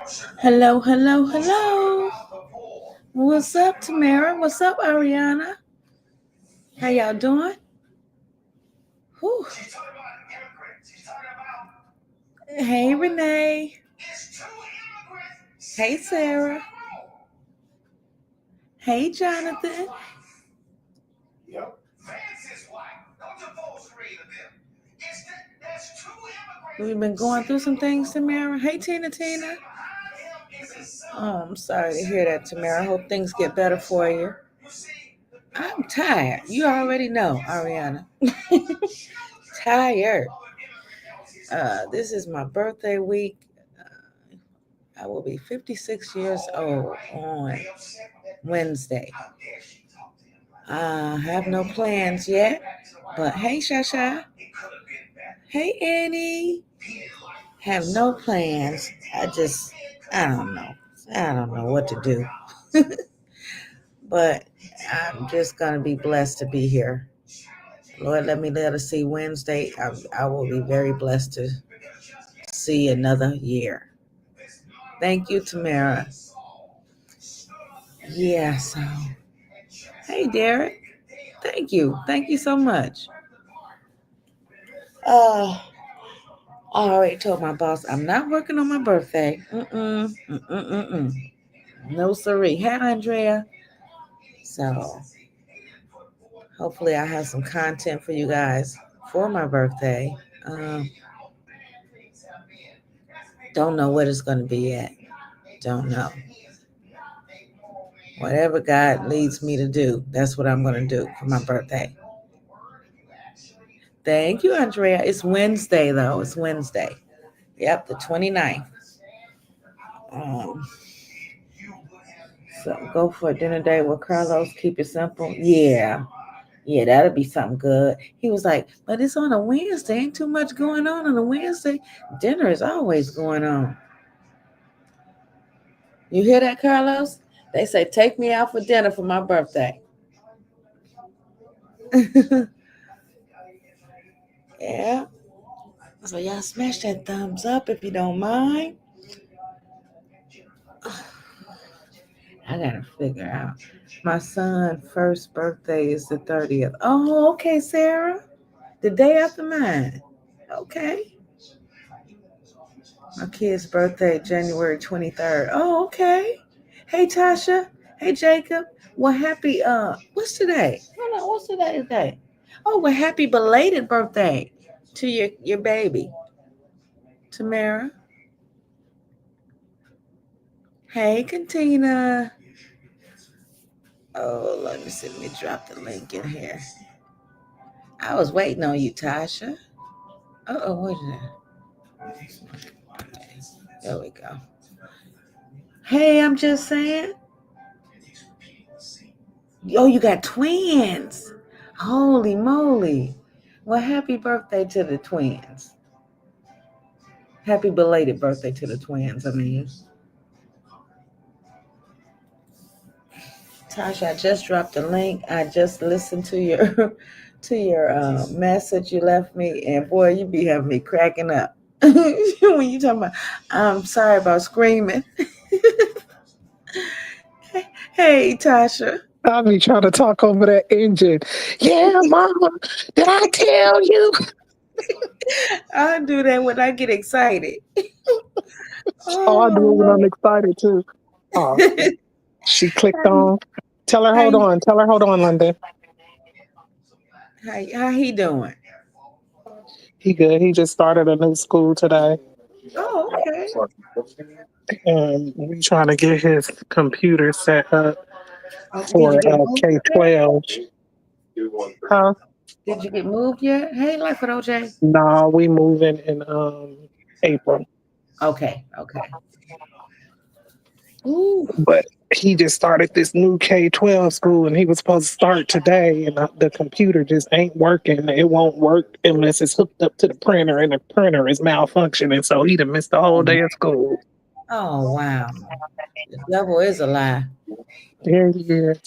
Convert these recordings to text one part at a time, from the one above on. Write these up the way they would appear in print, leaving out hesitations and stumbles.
Hello, hello, hello. What's up, Tamara? What's up, Ariana? How y'all doing? Whew. Hey, Renee. Hey, Sarah. Hey, Jonathan. We've been going through some things, Tamara. Hey, Tina. Oh, I'm sorry to hear that, Tamara. I hope things get better for you. I'm tired. You already know, Ariana. Tired. This is my birthday week. I will be 56 years old on Wednesday. I have no plans yet, but hey, Shasha. Hey, Annie. Have no plans. I don't know. I don't know what to do. But I'm just going to be blessed to be here. Lord, let us see Wednesday. I will be very blessed to see another year. Thank you, Tamara. Yeah, so. Hey, Derek. Thank you. Thank you so much. I already told my boss I'm not working on my birthday. No, siree. Hey, Andrea. So, hopefully, I have some content for you guys for my birthday. Don't know what it's going to be yet. Don't know. Whatever God leads me to do, that's what I'm going to do for my birthday. Thank you, Andrea. It's Wednesday, though. It's Wednesday. Yep, the 29th. So go for a dinner date with Carlos. Keep it simple. Yeah, that'll be something good. He was like, but it's on a Wednesday. Ain't too much going on a Wednesday. Dinner is always going on. You hear that, Carlos? They say, take me out for dinner for my birthday. Yeah. So y'all smash that thumbs up if you don't mind. I gotta figure out. My son's first birthday is the 30th. Oh, okay, Sarah. The day after mine. Okay. My kid's birthday, January 23rd. Oh, okay. Hey, Tasha. Hey, Jacob. Well, happy, what's today? Hold on, what's today's day? Oh, well, happy belated birthday to your baby, Tamara. Hey, Katina. Oh, let me see. Let me drop the link in here. I was waiting on you, Tasha. What is that? There we go. Hey, I'm just saying. Oh, you got twins. Holy moly. Well, happy birthday to the twins. Happy belated birthday to the twins, I mean. Tasha, I just dropped the link. I just listened to your message you left me, and boy, you be having me cracking up when you talking about. I'm sorry about screaming. Hey, Tasha. I'll be trying to talk over that engine. Yeah, mama, did I tell you? I do that when I get excited. Oh, I do it when Oh, I'm excited too. Oh, she clicked how, on. Tell her, how, hold on. Tell her, hold on, London. how he doing? He good. He just started a new school today. Oh, okay. And we trying to get his computer set up Did you for get moved yet? K-12. Huh? Did you get moved yet? Hey, Life with OJ. Nah, we moving in April. Okay. Ooh. But he just started this new K-12 school and he was supposed to start today and the computer just ain't working. It won't work unless it's hooked up to the printer and the printer is malfunctioning. So he done missed the whole day of school. Oh, wow. The devil is a lie. Yeah, he is.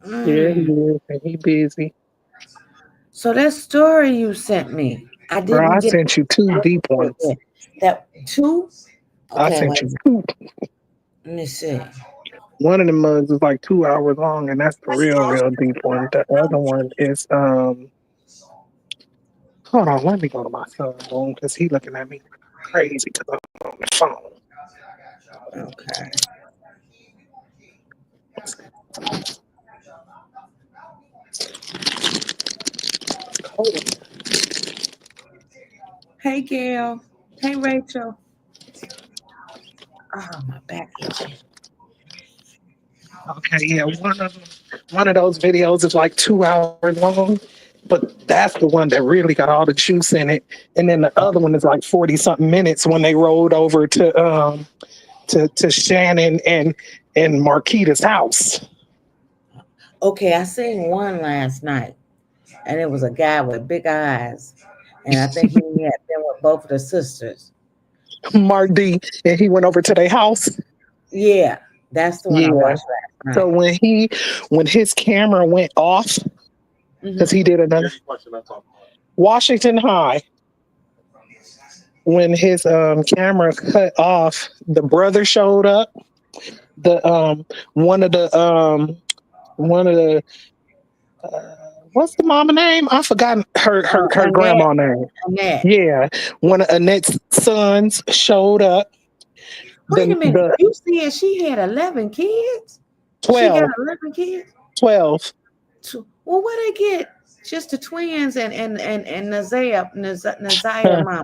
Yeah, he Mm. is. And he busy. So that story you sent me, I Bro, didn't I get sent you two deep ones. that two. I Okay, sent wait. you two. Let me see. One of the mugs is like 2 hours long, and that's the real deep one. The other one is hold on, let me go to my son's room because he looking at me crazy because I'm on the phone. Okay. Hold on. Hey, Gail. Hey, Rachel. Oh, my back itching. Okay, yeah, one of those videos is like 2 hours long, but that's the one that really got all the juice in it. And then the other one is like 40 something minutes when they rolled over to Shannon and Marquita's house. Okay, I seen one last night, and it was a guy with big eyes, and I think he had been with both of the sisters. Mark D, and he went over to their house. Yeah, that's the one I Yeah. watched last So night. when his camera went off, because Hmm. he did another Washington High, when his camera cut off, the brother showed up. The one of the one of the what's the mama name? I forgot her Annette, grandma name. Annette. Yeah, one of Annette's sons showed up. Wait a minute. The You said she had 11 kids? She got 12, 11 kids? 12. Well, where they get just the twins and Naziah Huh. mama?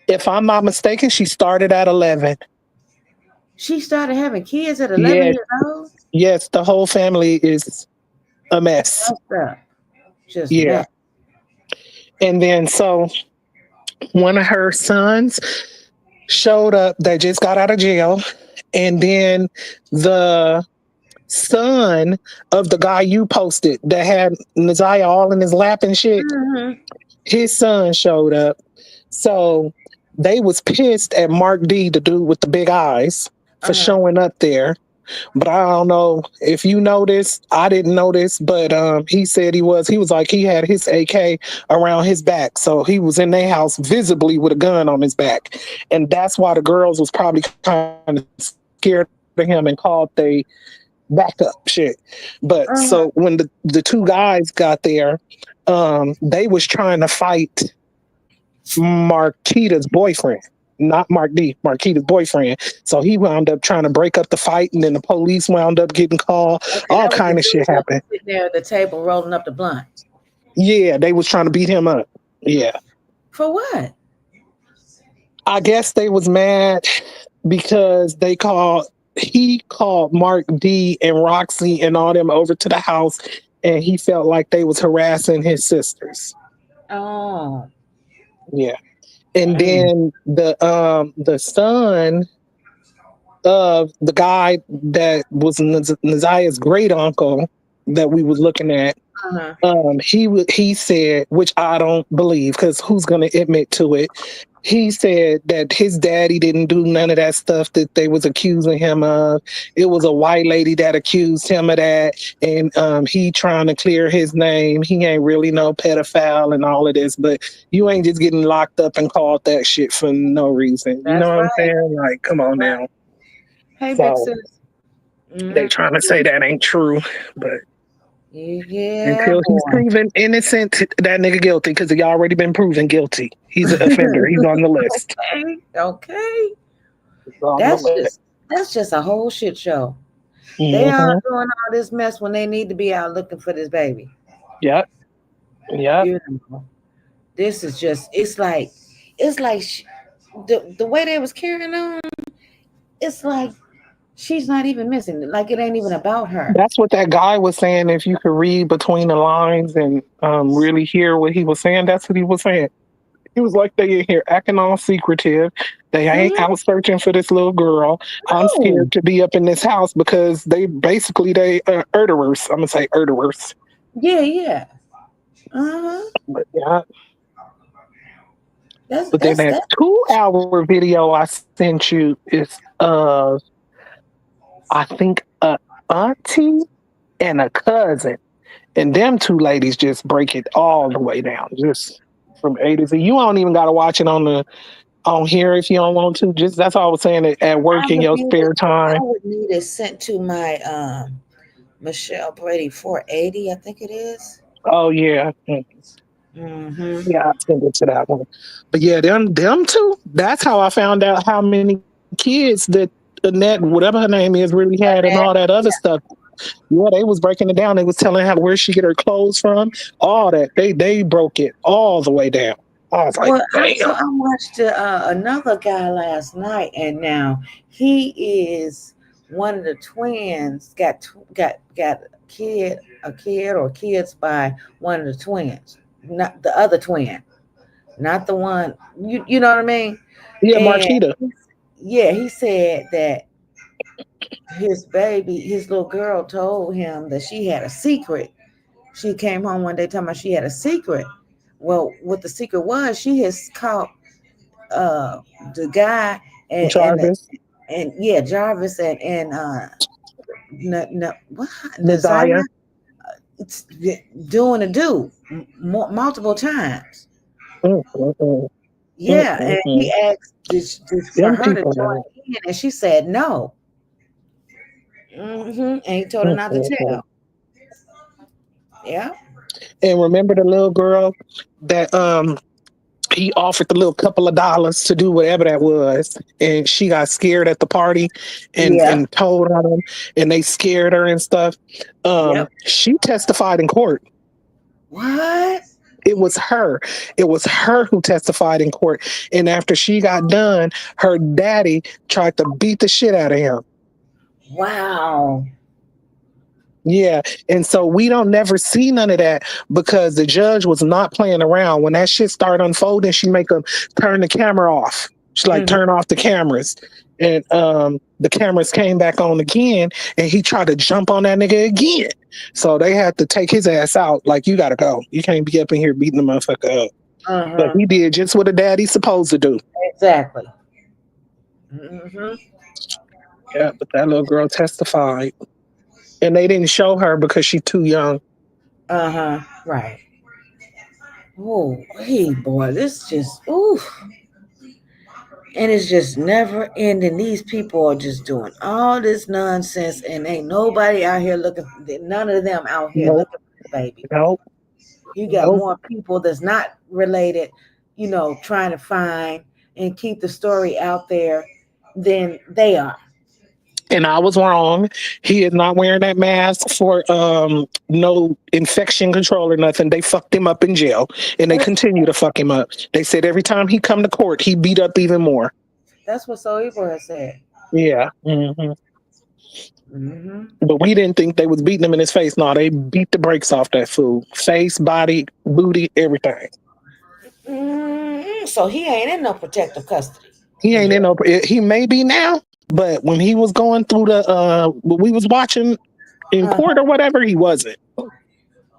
If I'm not mistaken, she started at 11. She started having kids at 11 Yes, years old? yes, the whole family is a mess. Messed up. Just Yeah. mess. And then so one of her sons showed up that just got out of jail. And then the son of the guy you posted that had Naziah all in his lap and shit, Hmm. his son showed up. So they was pissed at Mark D, the dude with the big eyes, for Uh-huh. showing up there. But I don't know if you know this. I didn't know this, but he said he was like he had his AK around his back, so he was in their house visibly with a gun on his back, and that's why the girls was probably kind of scared of him and called they backup shit. But so Uh-huh. when the two guys got there, they was trying to fight Marquita's boyfriend, not Mark D, Marquita's boyfriend. So he wound up trying to break up the fight, and then the police wound up getting called. Okay, All that was the kind of shit dude that was happened. sitting there at the table rolling up the blunt. Yeah, they was trying to beat him up. Yeah, For what? I guess they was mad because he called Mark D and Roxy and all them over to the house, and he felt like they was harassing his sisters. Oh. Yeah, and Mm. then the son of the guy that was Naziah's great uncle that we was looking at. Uh-huh. He said, which I don't believe, because who's gonna admit to it? He said that his daddy didn't do none of that stuff that they was accusing him of. It was a white lady that accused him of that, and he trying to clear his name. He ain't really no pedophile and all of this, but you ain't just getting locked up and called that shit for no reason. You know That's what I'm right. saying? Like, come That's on right. now. Hey, big So sis. they Mm. trying to say that ain't true, but Yeah, until he's boy. proven innocent, that nigga guilty because he already been proven guilty. He's an offender. He's on the list. Okay. Okay. He's on the That's list. just a whole shit show. They are Mm-hmm. doing all this mess when they need to be out looking for this baby. Yep. Yep. You know, this is just it's like the way they was carrying on. It's like she's not even missing. Like it ain't even about her. That's what that guy was saying. If you could read between the lines and really hear what he was saying, that's what he was saying. He was like, they in here acting all secretive. They ain't Hmm. out searching for this little girl. I'm No. scared to be up in this house because they murderers. I'm gonna say murderers. Yeah, yeah. Uh-huh. But yeah. That's But then that's that that. 2 hour video I sent you is I think a auntie and a cousin. And them two ladies just break it all the way down, just from A to Z. You don't even gotta watch it on the on here if you don't want to. Just that's all I was saying at I work in would your need it. spare time. I would need it sent to my Michelle Brady 480. I think it is. Oh yeah. Mm-hmm. Yeah, I'll send it to that one. But yeah, them two, that's how I found out how many kids that Annette, whatever her name is, really had and all that other stuff. Yeah, they was breaking it down. They was telling how where she get her clothes from, all that. They broke it all the way down. I was like, Well, damn. I watched another guy last night, and now he is one of the twins. Got a kid or kids by one of the twins, not the other twin, not the one. You know what I mean? Yeah, And Marquita. yeah, he said that his little girl, told him that she had a secret. She came home one day talking about she had a secret. Well, what the secret was, she has caught uh the guy Jarvis, and yeah, Jarvis and what Nazaya, Naziah. it's doing a do multiple times. Mm, mm, mm, Yeah, and he mm. asked this for Them her to people, join man. in, and she said no. And he told her Mm, not to mm, mm. tell. Yeah. And remember the little girl that he offered the little couple of dollars to do whatever that was, and she got scared at the party Yeah. and told on them, and they scared her and stuff. Yep. She testified in court. What? It was her. It was her who testified in court. And after she got done, her daddy tried to beat the shit out of him. Wow. Yeah. And so we don't never see none of that because the judge was not playing around. When that shit started unfolding, she make him turn the camera off. She like Mhm. turn off the cameras. And the cameras came back on again and he tried to jump on that nigga again. So they had to take his ass out. Like, you gotta go. You can't be up in here beating the motherfucker up. But Uh-huh. he did just what a daddy's supposed to do. Exactly. Hmm. Yeah, but that little girl testified. And they didn't show her because she's too young. Uh-huh. Right. Oh, hey, boy, this just ooh, and it's just never ending. These people are just doing all this nonsense, and ain't nobody out here looking. None of them out here Nope, looking for the baby. nope, You got nope. more people that's not related, trying to find and keep the story out there than they are. And I was wrong. He is not wearing that mask for no infection control or nothing. They fucked him up in jail, and they That's continue to fuck him up. They said every time he come to court, he beat up even more. that's what So Evil has said. Yeah. Hmm. But we didn't think they was beating him in his face. No, they beat the brakes off that fool. Face, body, booty, everything. So he ain't in no protective custody. He In ain't jail. in no. He may be now, but when he was going through the when we was watching in court or Uh-huh. whatever, he wasn't.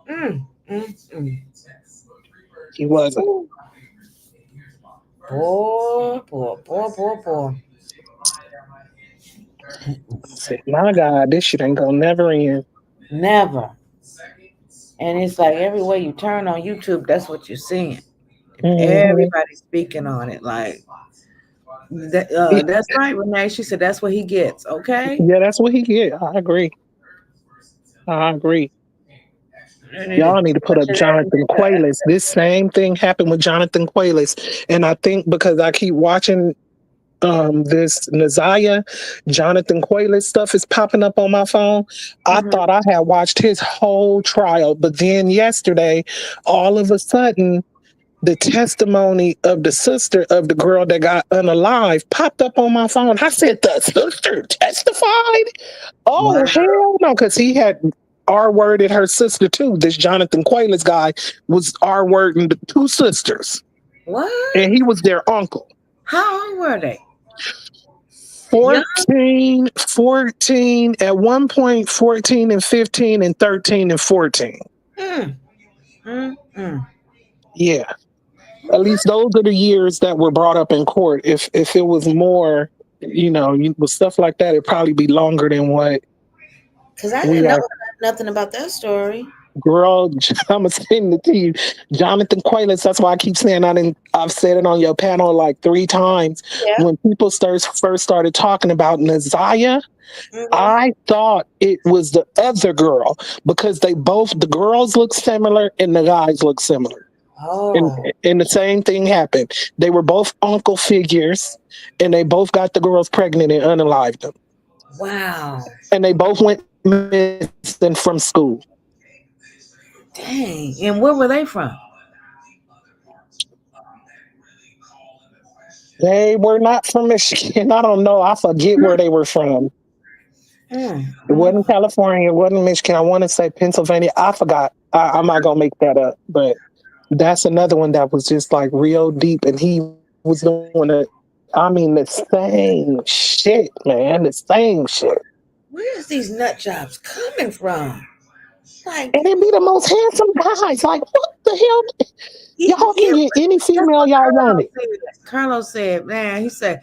Mm, mm, mm. He wasn't. Ooh. Boy, boy, boy, boy, boy. I said, my God, this shit ain't gonna never end. Never. And it's like everywhere you turn on YouTube, that's what you're seeing. Hmm. Everybody's speaking on it. Like that, Yeah, that's right, Renee. She said that's what he gets. Okay. that's what he get. I agree. I agree. They need to Y'all need to put punch up his ass in Jonathan Quayles. This same thing happened with Jonathan Quayles. And I think because I keep watching this Naziah Jonathan Quayles stuff is popping up on my phone. I the thought I had watched his whole trial, but then yesterday, all of a sudden, the testimony of the sister of the girl that got unalive popped up on my phone. I said, the sister testified? Wow. Oh, hell no, because he had R worded her sister too. This Jonathan Quayles guy was R wording the two sisters, What? and he was their uncle. How old were they? Young? 14, at one point, 14 and 15 and 13 and 14. Mm, mm. Yeah. At least those are the years that were brought up in court. If it was more, with stuff like that, it'd probably be longer than what Because I we didn't know are. nothing about that story. Girl, I'm gonna send it to you. Jonathan Quayles. That's why I keep saying I've said it on your panel like 3 times. Yeah. When people first started talking about Naziah, Hmm. I thought it was the other girl because the girls look similar and the guys look similar. And Oh, and the same thing happened. They were both uncle figures, and they both got the girls pregnant and unalived them. wow. And they both went missing from school. Dang. And where were they from? They were not from Michigan. I don't know. I forget where they were from. Mm, It mm. wasn't California. It wasn't Michigan. I want to say Pennsylvania. I forgot. I'm not gonna make that up, but that's another one that was just like real deep, and he was doing it. I mean, the same shit, man. The same shit. Where's these nut jobs coming from? And Like, it be the most handsome guys. Like, what the hell? Y'all can yeah, get any that's female what y'all Carlos wanted. said. Carlos said, man, he said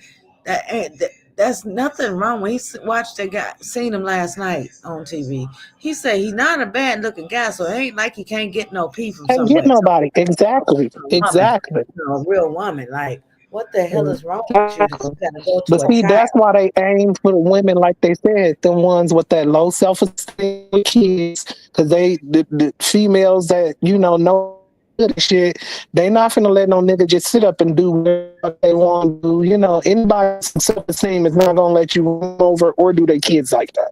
that's nothing wrong when watched that guy, seen him last night on TV. He said he's not a bad looking guy, so it ain't like he can't get no pee from Can't get somewhere. nobody. Exactly. A woman, Exactly. a real woman. Like, what the hell is wrong with you? Exactly. You gotta go But to a see, child. that's why they aim for the women, like they said, the ones with that low self esteem with kids, because the females that know they good at shit, they not finna let no nigga just sit up and do whatever the fuck they want to do. Anybody with some self esteem is not gonna let you run over or do their kids like that.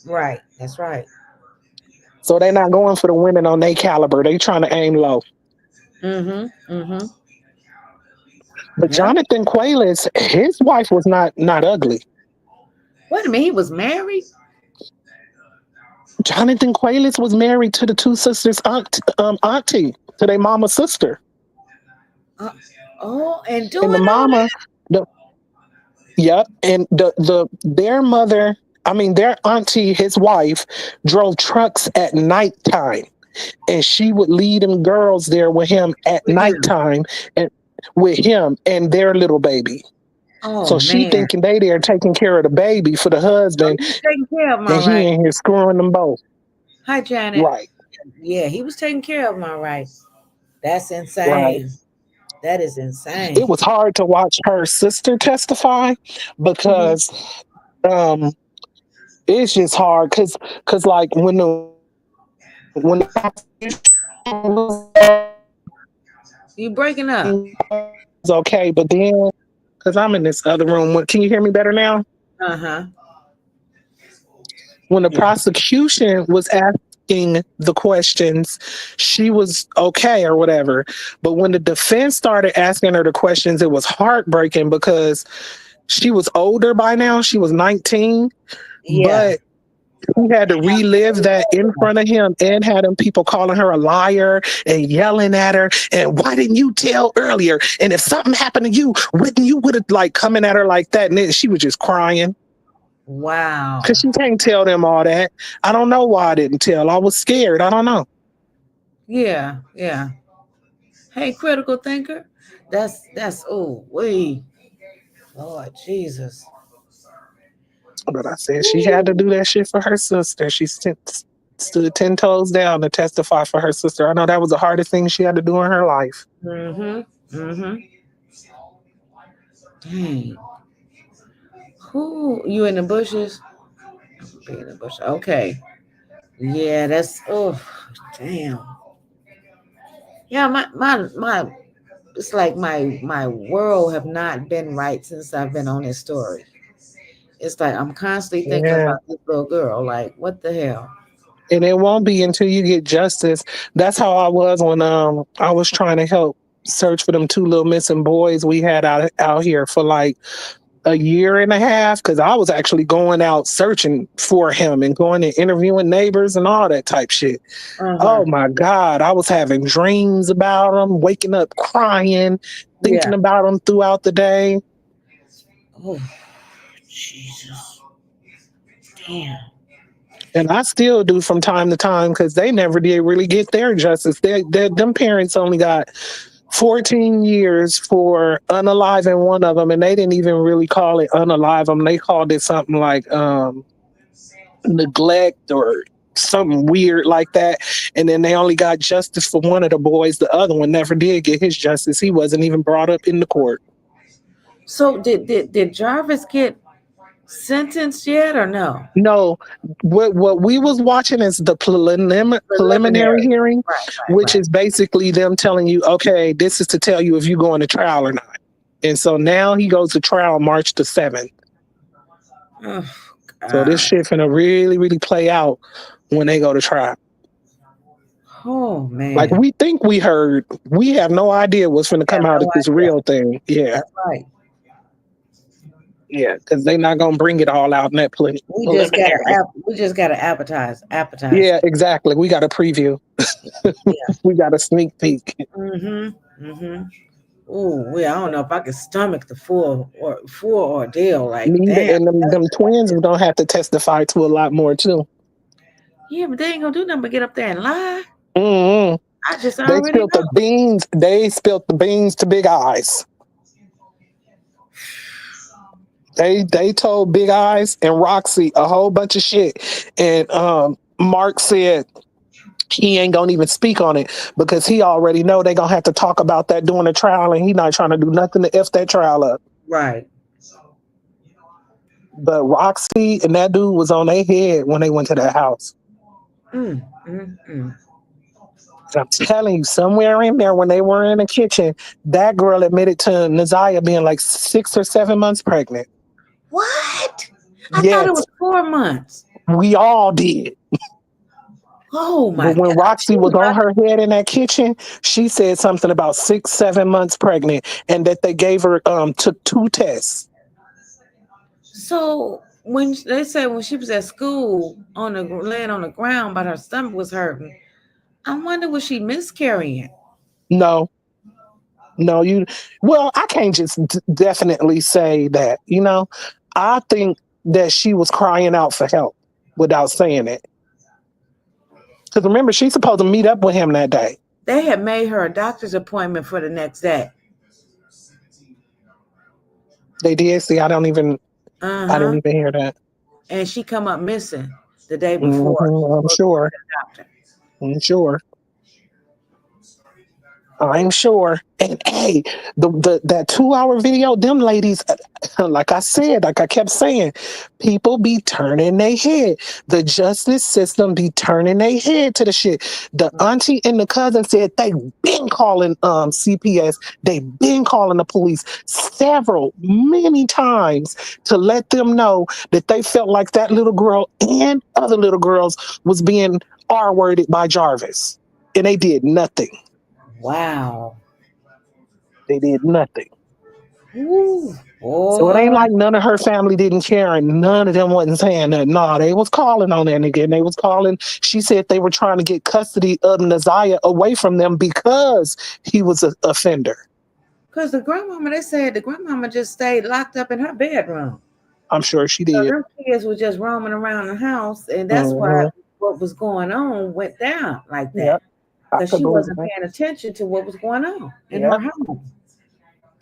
Right. That's right. So they not going for the women on their caliber. They trying to aim low. Mm-hmm. Mm-hmm. But Yep. Jonathan Quayles, his wife was not ugly. Wait a minute, he was married? Jonathan Quayles was married to the two sisters' auntie, to their mama's sister. Uh, oh, and And the doing all mama, the yep, and their mother, I mean their auntie, his wife, drove trucks at nighttime, and she would lead them girls there with him at with him. nighttime, and with him and their little baby. Oh So she man. thinking they there taking care of the baby for the Oh, husband, he was taking care of him and all he right. in here screwing them both. Hi, Janet. Right, Yeah, he was taking care of him all right. That's right. insane. That is It insane. was hard to watch her sister testify Hmm. because um it's just hard because like when the prosecution was You breaking up? okay, but then because I'm in this other room, can you hear me better now? Uh huh. When the Yeah. prosecution was asking the questions, she was okay or whatever. But when the defense started asking her the questions, it was heartbreaking because she was older by now. She was 19, Yeah. but he had to relive that in front of him and had them people calling her a liar and yelling at her. And why didn't you tell earlier? And if something happened to you, wouldn't you would have like coming at her like that? And then she was just crying because Wow. she can't tell them all that. I don't know why I didn't tell. I was scared. I don't know. Yeah. Yeah. Hey, critical thinker. That's oh we Lord Jesus. But I said she had to Woo. do that shit for her sister. Stood 10 toes down to testify for her sister. I know that was the hardest thing she had to do in her life. Mm-hmm. Mm-hmm. Dang. Who you in the bushes? Be in the bush. Okay. Yeah, that's oh damn. Yeah, my it's like my world have not been right since I've been on this story. It's like I'm constantly thinking Yeah. about this little girl. Like, what the hell? And it won't be until you get justice. That's how I was when I was trying to help search for them two little missing boys we had out here for like a year and a half because I was actually going out searching for him and going and interviewing neighbors and all that type shit. Uh-huh. Oh my God, I was having dreams about him, waking up crying, thinking Yeah. about him throughout the day. Oh, Jesus. Damn. And I still do from time to time because they never did really get their justice. Them parents only got 14 years for unaliving one of them, and they didn't even really call it unalive them. They called it something like neglect or something weird like that. And then they only got justice for one of the boys. The other one never did get his justice. He wasn't even brought up in the court. So did Jarvis get sentenced yet or no? No, what we was watching is the preliminary Preliminary. hearing, Right, which right, is basically them telling you, okay, this is to tell you if you're going to trial or not. And so now he goes to trial March the 7th. right. Oh So this God. shit finna really, really play out when they go to trial. Oh Like man. we think we heard, we have no idea what's finna I have come out no of this idea. real thing. Yeah, That's right. yeah, because they're not gonna bring it all out in that preliminary. We just gotta appetize Yeah, it. exactly. We got a preview. Yeah. We got a sneak peek. Mm-hmm. Mm-hmm. Ooh, I don't know if I could stomach the full ordeal. Like, Neither, damn. and them twins are gonna have to testify to a lot more too. Yeah, but they ain't gonna do nothing but get up there and lie. Hmm. I just They already spilled the know. beans. They spilled the beans to Big Eyes. They told Big Eyes and Roxy a whole bunch of shit, and Mark said he ain't gonna even speak on it because he already know they gonna have to talk about that during the trial, and he not trying to do nothing to f that trial up. Right. But Roxy and that dude was on their head when they went to that house. Mm, mm, mm. And I'm telling you, somewhere in there when they were in the kitchen, that girl admitted to Naziah being like 6 or 7 months pregnant. What? I thought it Yes, was 4 months. we all did. Oh But my when God. She Roxy was was on about to. her head in that kitchen, she said something about 6, 7 months pregnant, and that they gave her took 2 tests. So when they said when she was at school on the laying on the ground, but her stomach was hurting. I wonder was she miscarrying? No, no, you. Well, I can't just definitely say that. I think that she was crying out for help without saying it. Because remember, she's supposed to meet up with him that day. They had made her a doctor's appointment for the next day. They did. See, Uh I didn't huh. even hear that. And she come up missing the day before. She was I'm supposed to sure. see the doctor. I'm sure. I'm sure. And hey, the that 2 hour video, them ladies, like I said, like I kept saying, people be turning their head. The justice system be turning their head to the shit. The auntie and the cousin said they been calling CPS, they been calling the police many times to let them know that they felt like that little girl and other little girls was being R-worded by Jarvis. And they did nothing. Wow. They did nothing. Ooh, So it ain't boy. like none of her family didn't care and none of them wasn't saying that. No, they was calling on that nigga and they was calling. She said they were trying to get custody of Naziah away from them because he was an offender. Because the grandmama, they said the grandmama just stayed locked up in her bedroom. I'm sure she So did. them kids were just roaming around the house, and that's why Hmm. what was going on went down like that. Yep. I Because could she believe wasn't that. paying attention to what was going on in her Yep. home.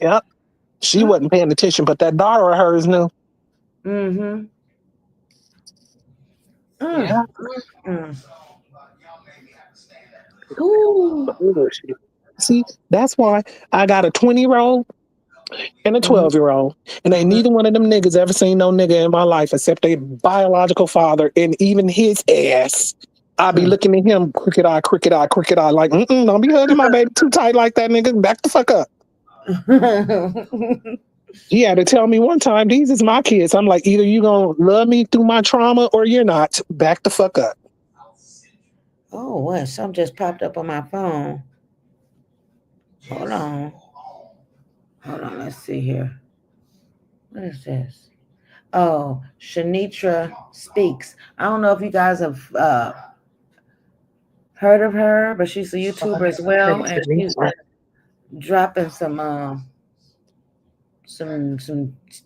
Yep. She wasn't paying attention, but that daughter of hers knew. Mm-hmm. Mm, Yeah. mm. Whew. See, that's why I got a 20-year-old and a Mhm, 12-year-old. And ain't mhm. neither one of them niggas ever seen no nigga in my life except their biological father and even his ass. I be Mm. looking at him crooked eye, crooked eye, crooked eye, like, don't be hugging my baby too tight like that, nigga. Back the fuck up. He had to tell me one time, these is my kids. I'm like, either you gonna love me through my trauma or you're not. Back the fuck up. Oh, what? Something just popped up on my phone. Hold on. Hold on. Let's see here. What is this? Oh, Shanitra Speaks. I don't know if you guys have heard of her, but she's a YouTuber as well, and she's dropping some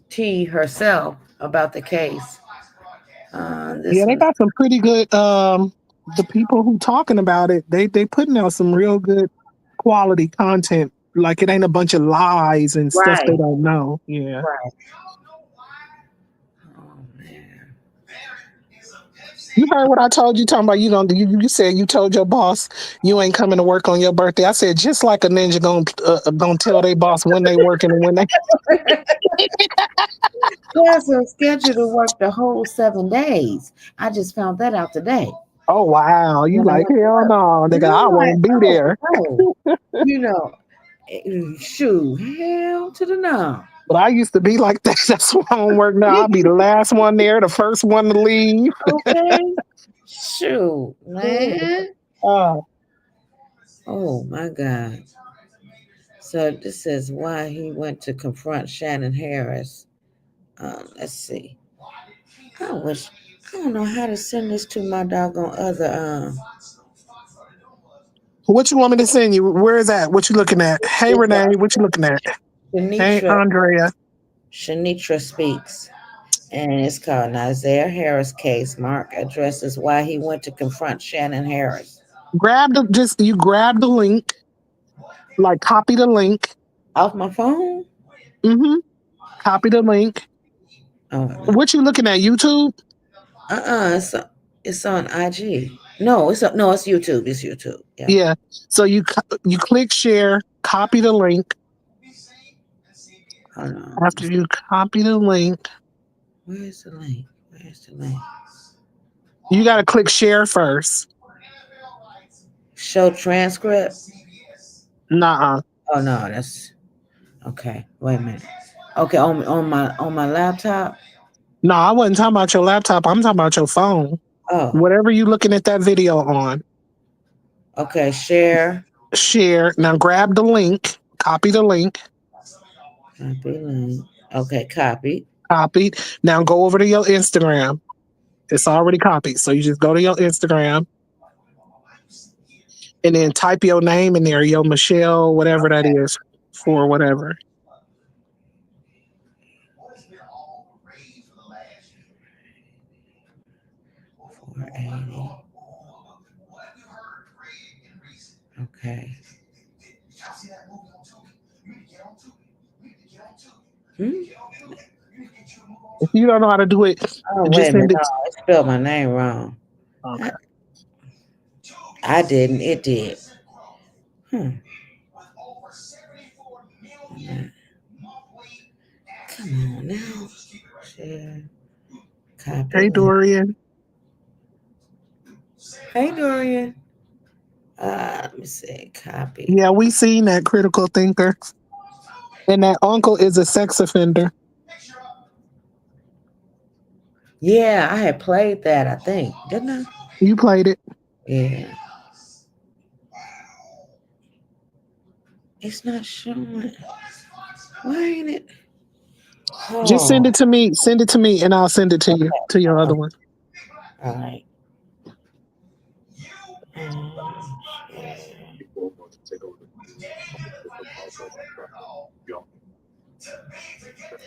tea herself about the case. Yeah, This they was got some pretty good the people who talking about it, they putting out some real good quality content. Like it ain't a bunch of lies and stuff they right, don't know. Yeah. right. Oh man. You heard what I told you talking about you said you told your boss you ain't coming to work on your birthday. I said just like a ninja gonna tell their boss when they working and when they Yes, I'm scheduled to work the whole 7 days. I just found that out today oh wow, you when I like went to hell work. no, And nigga, I I'm like, won't be oh there. no, you know, shoot, hell to the no. But I used to be like that. That's why I don't work now. I'll be the last one there, the first one to leave. Okay, shoot, man. Uh, Oh my God. So this is why he went to confront Shannon Harris. Let's see. I wish I don't know how to send this to my doggone other what you want me to send you? Where is that? What you looking at? Hey it's Renee, what you looking at? Hey Shanitra Andrea. Shanitra speaks. And it's called an Isaiah Harris case. Mark addresses why he went to confront Shannon Harris. You grab the link, like copy the link. Off my phone? Mm-hmm. Copy the link. Oh What you looking at? YouTube? it's on IG. No, it's YouTube. It's YouTube. Yeah. Yeah. So you click share, copy the link. Hold on. After you copy the link, Where's the link? Where's the link? you got to click share first. Show transcript. Nuh-uh. Oh no, that's okay. Wait a minute. Okay, on my laptop. No, I wasn't talking about your laptop. I'm talking about your phone. Oh, Whatever you looking at that video on, okay. Share. share. Now grab the link, copy the link, Copy link. Okay, copy. copied. Now go over to your Instagram. It's already copied. So you just go to your Instagram and then type your name in there, yo Michelle, whatever that is for whatever. 480. Okay. Hmm? If you don't know how to do it, Oh, wait just a minute. send No, it. I spelled my name wrong. I, Okay. I didn't. It did. Hmm. Come on now. Share. Copy Hey link. Dorian. Hey, Dorian. Let me see. Copy. Yeah, we seen that critical thinker. And that uncle is a sex offender. Yeah, I had played that, I think. Didn't I? You played it. Yeah. It's not showing. Why ain't it? Just Oh, send it to me. Send it to me and I'll send it to you, okay. to your other one. All right.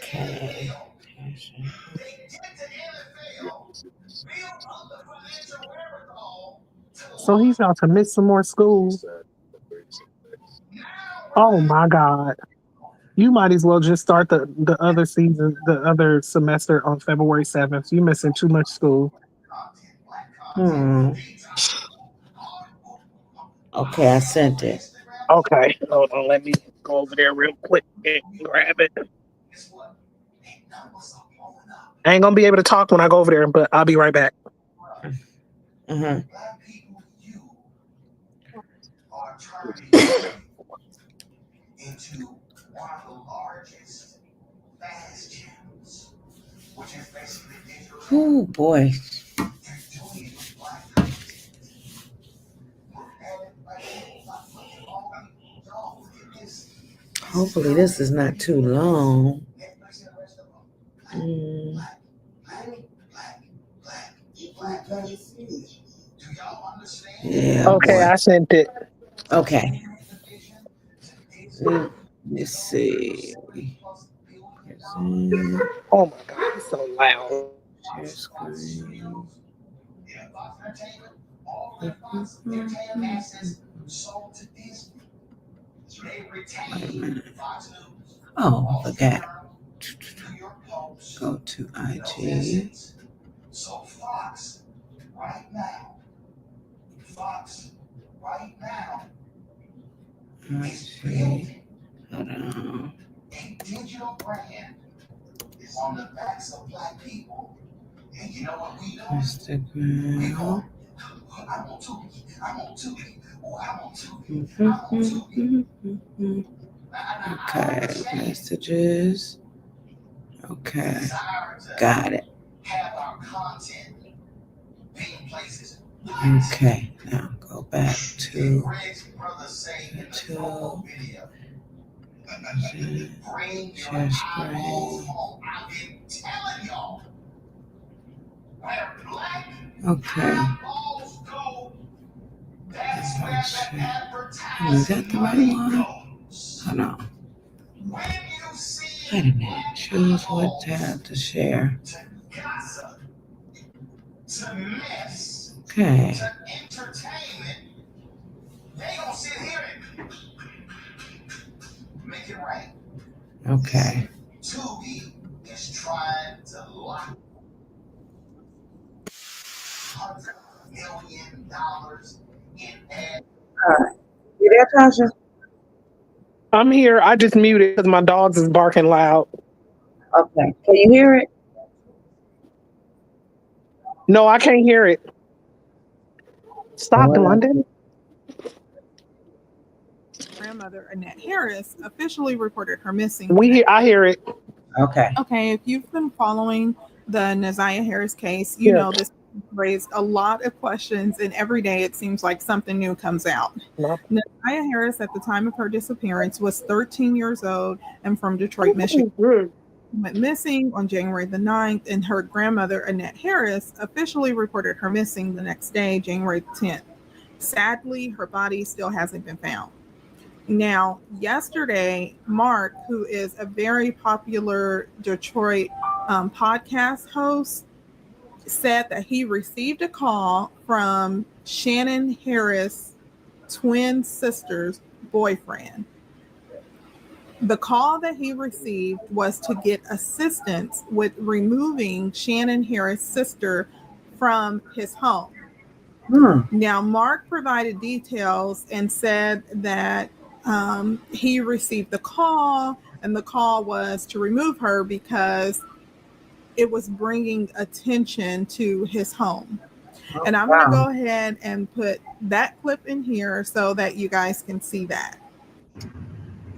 Okay. So he's about to miss some more school. Oh my God. You might as well just start the other season, the other semester on February 7th. You're missing too much school. Hmm. Okay, I sent it. Okay. Hold on. Let me go over there real quick and grab it. I ain't gonna be able to talk when I go over there, but I'll be right back. Uh-huh. Oh boy. Hopefully this is not too long. Mm. Yeah, Okay, boy. I sent it. Okay. Let's see. Oh my God, it's so loud. Share screen. Wait a minute. Oh, I forgot. Go to IG. Let's see. Hold on. Instagram. Okay, messages. Okay, got it. Okay, now go back to YouTube. Share screen. Okay. Is that the right one? Hold on. Wait a minute. Choose what tab to share. Okay. Okay. You there, Tasha? I'm here. I just muted because my dogs is barking loud. Okay. Can you hear it? No, I can't hear it. Stop, What? London. Grandmother Annette Harris officially reported her missing. I hear it. Okay. Okay, if you've been following the Naziah Harris case, you Yeah. know this raised a lot of questions, and every day it seems like something new comes out. No. Naziah Harris, at the time of her disappearance, was 13 years old and from Detroit, Michigan. Went missing on January the 9th, and her grandmother, Annette Harris, officially reported her missing the next day, January 10th. Sadly, her body still hasn't been found. Now, yesterday, Mark, who is a very popular Detroit podcast host, said that he received a call from Shannon Harris' twin sister's boyfriend. The call that he received was to get assistance with removing Shannon Harris' sister from his home. Now, Mark provided details and said that he received the call, and the call was to remove her because it was bringing attention to his home. And I'm going to go ahead and put that clip in here so that you guys can see that.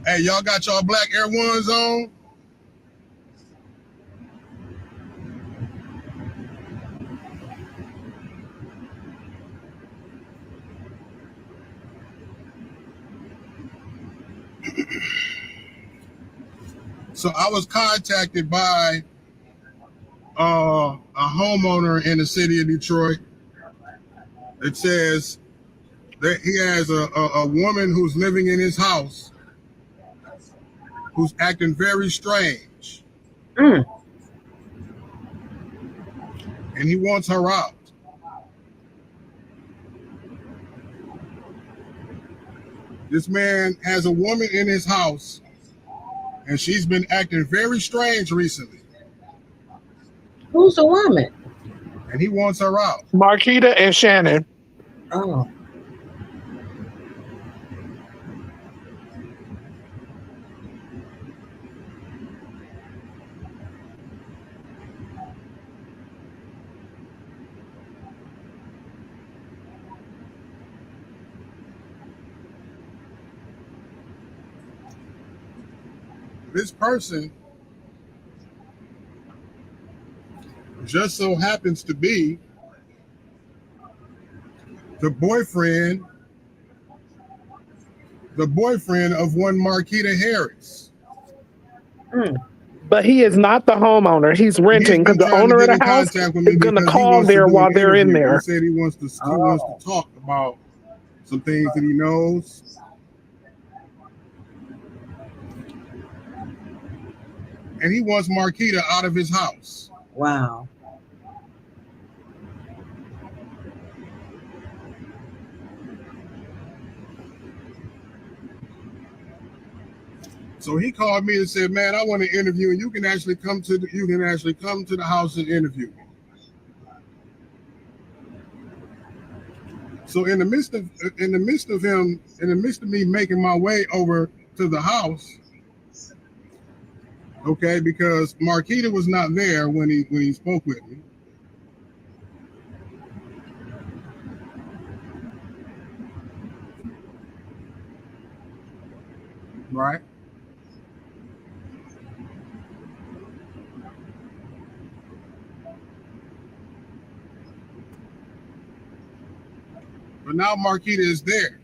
Hey, y'all got y'all black Air Ones on? So I was contacted by a homeowner in the city of Detroit. It says that he has a woman who's living in his house who's acting very strange. And he wants her out. This man has a woman in his house, and she's been acting very strange recently. Who's the woman? And he wants her out. Marquita and Shannon. Oh. This person just so happens to be the boyfriend of one Marquita Harris. But he is not the homeowner. He's renting because the owner of the house is going to call there while they're in there. He said he wants to talk about some things that he knows. And he wants Marquita out of his house. Wow. So he called me and said, "Man, I want to interview, and you can actually come to the house and interview me." So in the midst of me making my way over to the house, okay, because Marquita was not there when he spoke with me. Right? But now Marquita is there.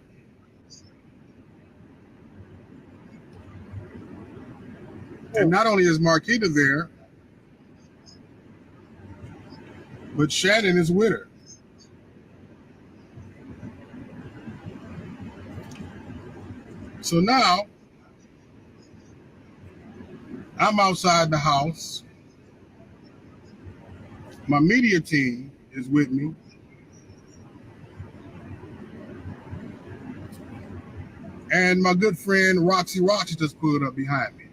And not only is Marquita there, but Shannon is with her. So now I'm outside the house. My media team is with me. And my good friend Roxy just pulled up behind me.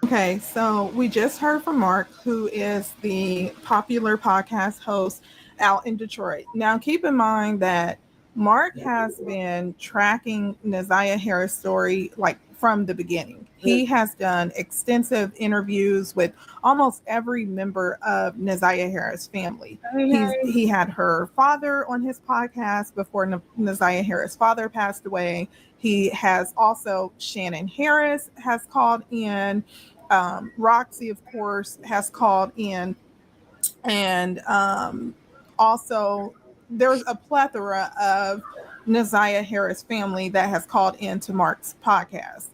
Okay, so we just heard from Mark, who is the popular podcast host out in Detroit. Now, keep in mind that Mark has been tracking Naziah Harris' story like from the beginning. He has done extensive interviews with almost every member of Naziah Harris' family. He had her father on his podcast before Naziah Harris' father passed away. He has also, Shannon Harris has called in. Roxy, of course, has called in. And also, there's a plethora of Naziah Harris family that has called into Mark's podcast.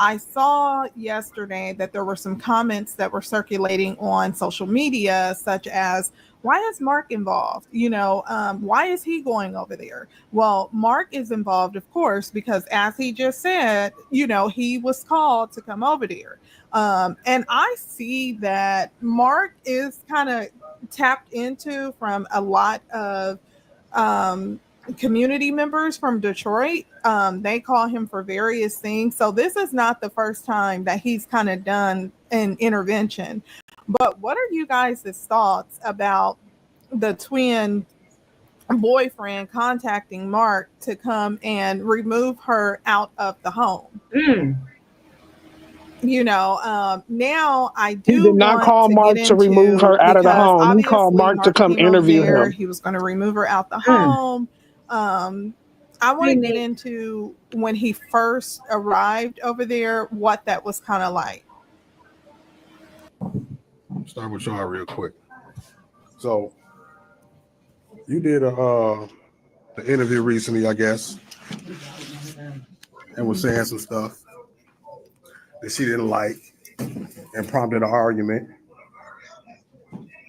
I saw yesterday that there were some comments that were circulating on social media, such as, why is Mark involved? Why is he going over there? Well, Mark is involved, of course, because as he just said, he was called to come over there. And I see that Mark is kind of tapped into from a lot of community members from Detroit. They call him for various things. So this is not the first time that he's kind of done an intervention. But what are you guys' thoughts about the twin boyfriend contacting Mark to come and remove her out of the home? Now I do. He did not call Mark to remove her out of the home. He called Mark to come interview him. He was going to remove her out the home. I want to get into when he first arrived over there, what that was kind of like. Start with y'all real quick. So you did the interview recently, I guess, and was saying some stuff that she didn't like and prompted an argument,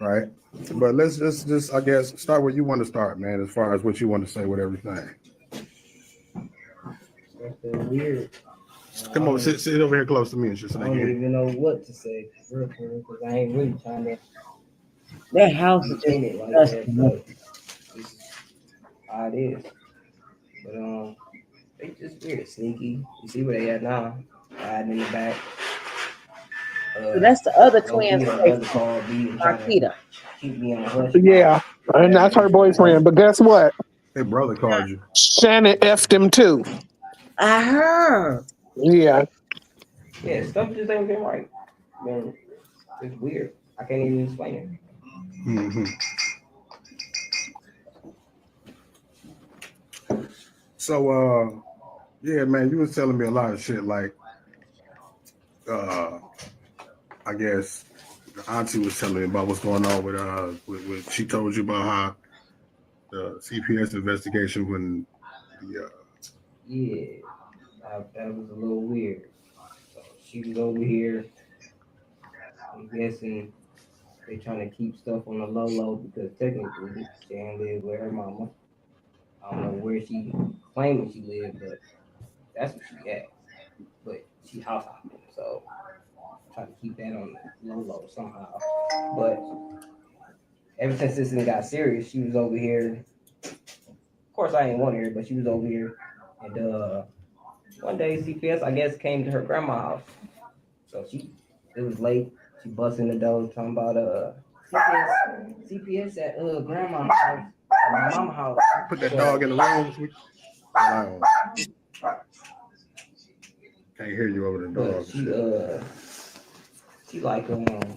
right? But let's just I guess start where you want to start, man, as far as what you want to say with everything. Something weird. Come on, sit over here close to me and shit. I don't even know what to say, because I ain't really trying to. That house is just it like that, but this is how it is. But they just weird, sneaky. You see where they at now? Hiding in the back. So that's the other twins. Marquita. Keep me on hush. Yeah, and that's her boyfriend. But guess what? Hey, brother called you. Shannon effed him too. I heard. Yeah. Yeah, stuff just ain't been right. Man, it's weird. I can't even explain it. Mm-hmm. So, yeah, man, you was telling me a lot of shit. Like, I guess the auntie was telling me about what's going on with she told you about how the CPS investigation when the that was a little weird. So she was over here. I'm guessing they trying to keep stuff on the low because technically she ain't live with her mama. I don't know where she claiming she lived, but that's what she had. But she house hopping, so try to keep that on the low somehow. But ever since this thing got serious, she was over here. Of course, I ain't want her, but she was over here. And one day, CPS, I guess, came to her grandma's house. So it was late. She busted in the door talking about CPS at grandma's house, my mama's house. Put that dog in the room. Can't hear you over the dog. She like what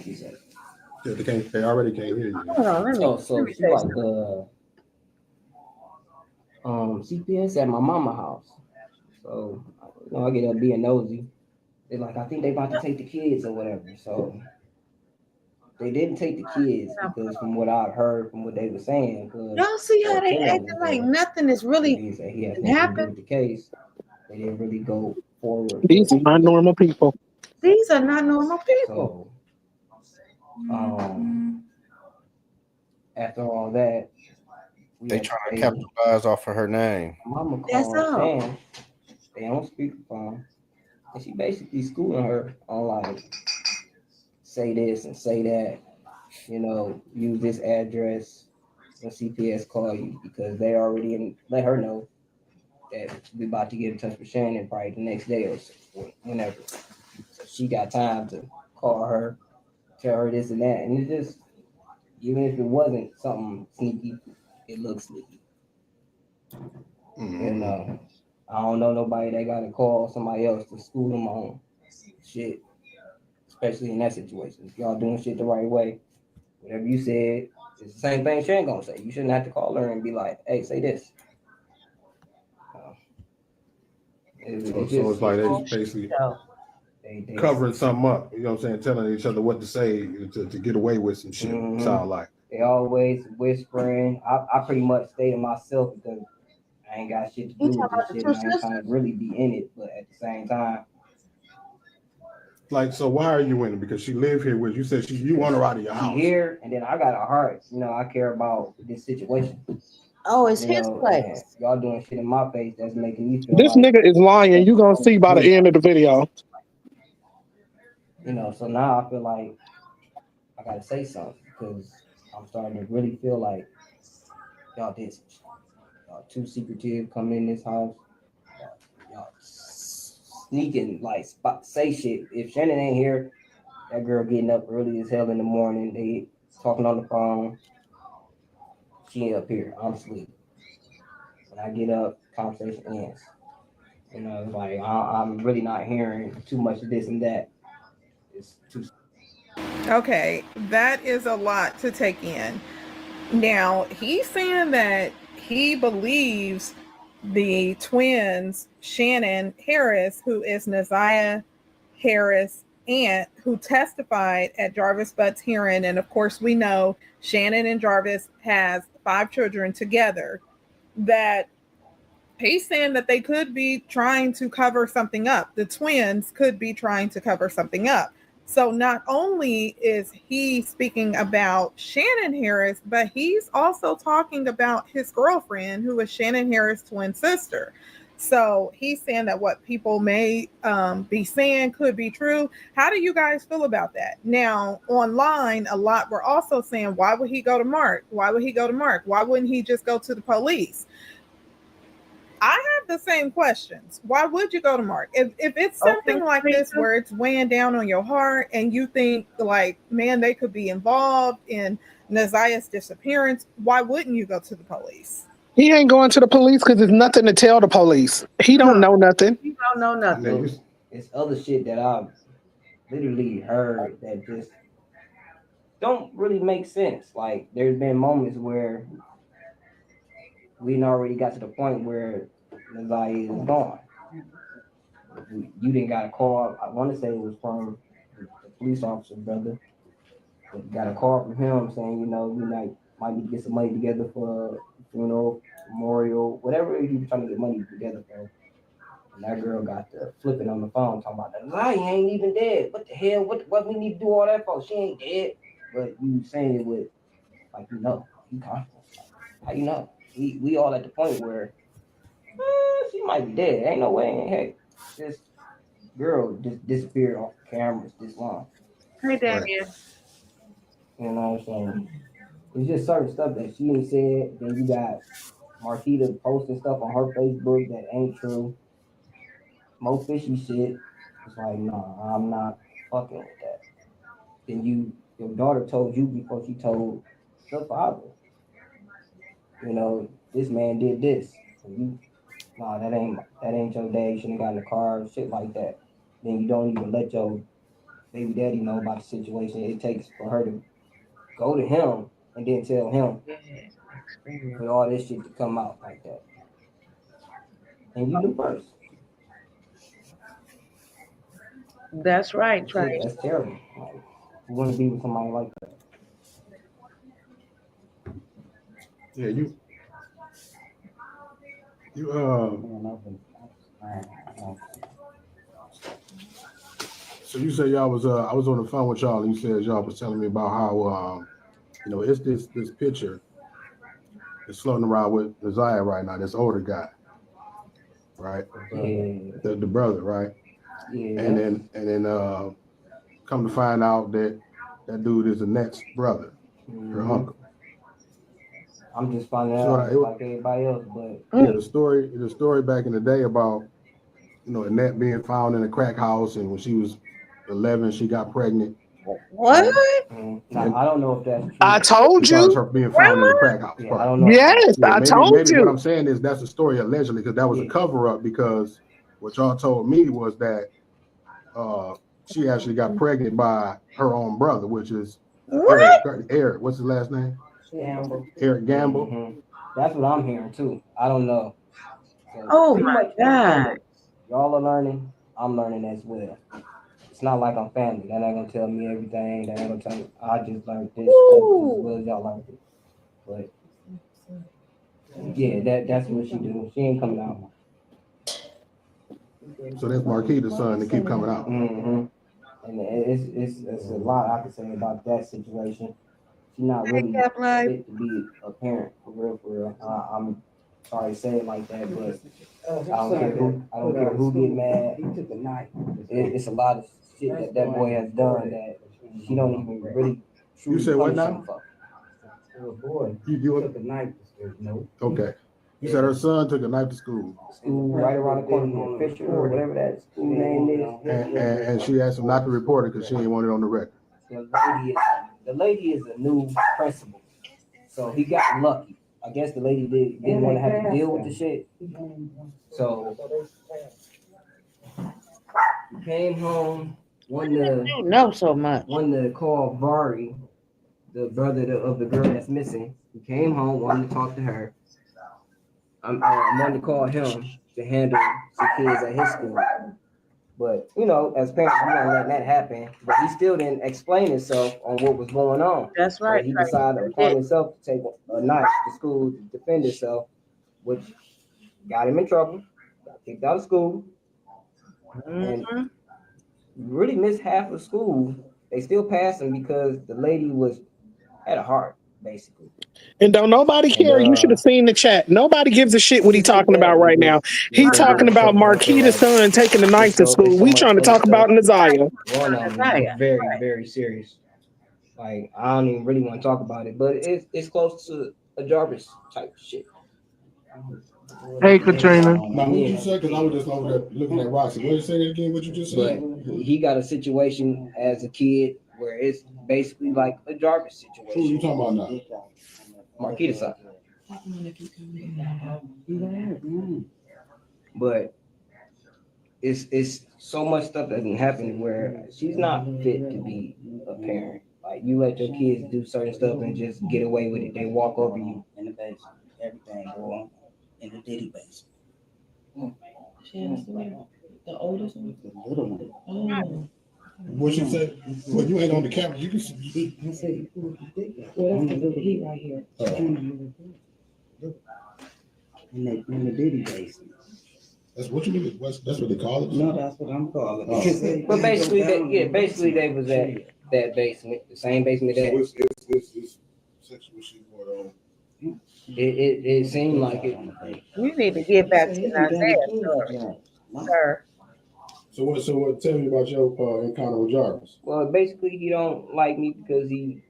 she said. Yeah, they already can't hear you. Hold on, let me So she like CPS at my mama's house. So I get up being nosy. They're like, I think they about to take the kids or whatever. So they didn't take the kids because from what I've heard, from what they were saying, Y'all see how they acting like nothing is really he has nothing to do with the case. They didn't really go forward. These are not normal people. These are not normal people. So, after all that, they trying to capitalize off of her name. Mama called Sam. They on speakerphone, and she basically schooling her on like, say this and say that. Use this address when CPS call you, because they already let her know that we about to get in touch with Shannon probably the next day or whenever. So she got time to call her, tell her this and that, and it just, even if it wasn't something sneaky, it looks sneaky. Mm-hmm. I don't know nobody that got to call somebody else to school them on shit, especially in that situation. If y'all doing shit the right way, whatever you said, it's the same thing Shannon gonna say. You shouldn't have to call her and be like, hey, say this. So it's like they basically covering something up. You know what I'm saying? Telling each other what to say to get away with some shit. Mm-hmm. Sound like they always whispering. I pretty much stay to myself because I ain't got shit to do with this shit. I ain't trying to really be in it, but at the same time, like, so why are you in it? Because she live here with you. Said you want her out of your house. Here, and then I got a heart. I care about this situation. Oh, it's his place. Y'all doing shit in my face that's making me feel this like nigga is lying. You gonna see by the end of the video. So now I feel like I gotta say something because I'm starting to really feel like y'all did some shit. Y'all too secretive coming in this house. Y'all sneaking, like, say shit. If Shannon ain't here, that girl getting up early as hell in the morning. They talking on the phone. She ain't up here. I'm asleep. When I get up, conversation ends. Like I'm really not hearing too much of this and that. It's too. Okay, that is a lot to take in. Now, he's saying that he believes the twins, Shannon Harris, who is Naziah Harris' aunt, who testified at Jarvis Butt's hearing. And of course, we know Shannon and Jarvis has 5 children together, that he's saying that they could be trying to cover something up. The twins could be trying to cover something up. So not only is he speaking about Shannon Harris, but he's also talking about his girlfriend, who is Shannon Harris' twin sister. So he's saying that what people may be saying could be true. How do you guys feel about that? Now, online, a lot were also saying, why would he go to Mark? Why would he go to Mark? Why wouldn't he just go to the police? I have the same questions. Why would you go to Mark? If it's something like this where it's weighing down on your heart and you think like, man, they could be involved in Naziah's disappearance, why wouldn't you go to the police? He ain't going to the police because there's nothing to tell the police. He don't know nothing. He don't know nothing. It's other shit that I've literally heard that just don't really make sense. Like, there's been moments where we already got to the point where Naziah is gone. You didn't got a call. I want to say it was from the police officer brother. But got a call from him saying, we might need to get some money together for a funeral, memorial, whatever he was trying to get money together for. And that girl got the flipping on the phone talking about that. Naziah ain't even dead. What the hell? What we need to do all that for? She ain't dead. But you saying it with, like, you confident. How you know? We all at the point where she might be dead. Ain't no way. Hey, this girl just disappeared off the cameras this long. Hey, Damien. You know what I'm saying? It's just certain stuff that she ain't said. Then you got Marquita posting stuff on her Facebook that ain't true. More fishy shit. It's like, no, I'm not fucking with that. Then you your daughter told you before she told the father. You know, this man did this. And you, nah, that ain't your dad. You shouldn't have got in the car, shit like that. Then you don't even let your baby daddy know about the situation it takes for her to go to him and then tell him for all this shit to come out like that. And you the first. That's right, Shit, Trey. that's terrible. Like, you want to be with somebody like that. Yeah, you so you say y'all was I was on the phone with y'all and you said y'all was telling me about how it's this picture that's floating around with Isaiah right now, this older guy, right? Yeah. The brother, right? Yeah. And then come to find out that dude is Annette's brother, her uncle. I'm just finding So out like everybody else, but yeah, the story back in the day about Annette being found in a crack house, and when she was 11, she got pregnant. What? Now, I don't know if that's true. I told As far as you. her being found in the crack house. Yeah, I don't know. Yes, I told maybe you. what I'm saying is that's a story allegedly, because that was a cover up, because what y'all told me was that she actually got pregnant by her own brother, which is Eric. What's his last name? Gamble. Eric Gamble. Mm-hmm. That's what I'm hearing too. I don't know. So Oh my God. Y'all are learning. I'm learning as well. It's not like I'm family. They're not gonna tell me everything. They're not gonna tell me. I just learned this stuff as well as y'all learned it. But yeah, that's what she do. She ain't coming out. So that's Marquita's son that keep coming out. Mm-hmm. And it's a lot I can say about that situation. She's not really fit to be a parent for real. I'm sorry to say it like that, but I don't care who get mad. It's a lot of shit that boy has done that she don't even really. You said what now? Boy, you took a knife to school. No. Okay. You said her son took a knife to school. School right around the corner from Fisher or whatever that school name is. And she asked him not to report it because she didn't want it on the record. The lady is a new principal, so he got lucky. I guess the lady didn't want to have to deal with the shit. So he came home. You know so much. Wanted to call Vari, the brother of the girl that's missing. He came home, wanted to talk to her. I'm wanted to call him to handle the kids at his school. But, as parents, we don't let that happen. But he still didn't explain himself on what was going on. That's right. So he decided upon himself to take a knife to school to defend himself, which got him in trouble, got kicked out of school, and really missed half of school. They still passed him because the lady had a heart, basically. And don't nobody care. You should have seen the chat. Nobody gives a shit what he talking about right now. He talking about Marquita's son taking the knife to school. We trying to talk about Naziah. Very, very serious. Like, I don't even really want to talk about it, but it's close to a Jarvis type shit. Hey, Katrina. Now, what you said? Because I was just over there looking at Roxy. What did you say again? What you just said? But he got a situation as a kid where it's basically like a Jarvis situation. Who you talking about now? Marquita's son. But it's so much stuff that can happen where she's not fit to be a parent. Like, you let your kids do certain stuff and just get away with it. They walk over you in the basement. Everything go on in the ditty basement. The oldest one? The little one. Oh. What you said? Well, you ain't on the camera. You can see. I said, Well, that's the little heat right here. In the ditty basement. That's what you mean. That's what they call it. No, that's what I'm calling it. But basically, they was at that basement, the same basement that. So it's sexual shit going on. It seemed like it. You need to get back to Isaiah's story, sir. So what? Tell me about your encounter with Jarvis. Well, basically, he don't like me because he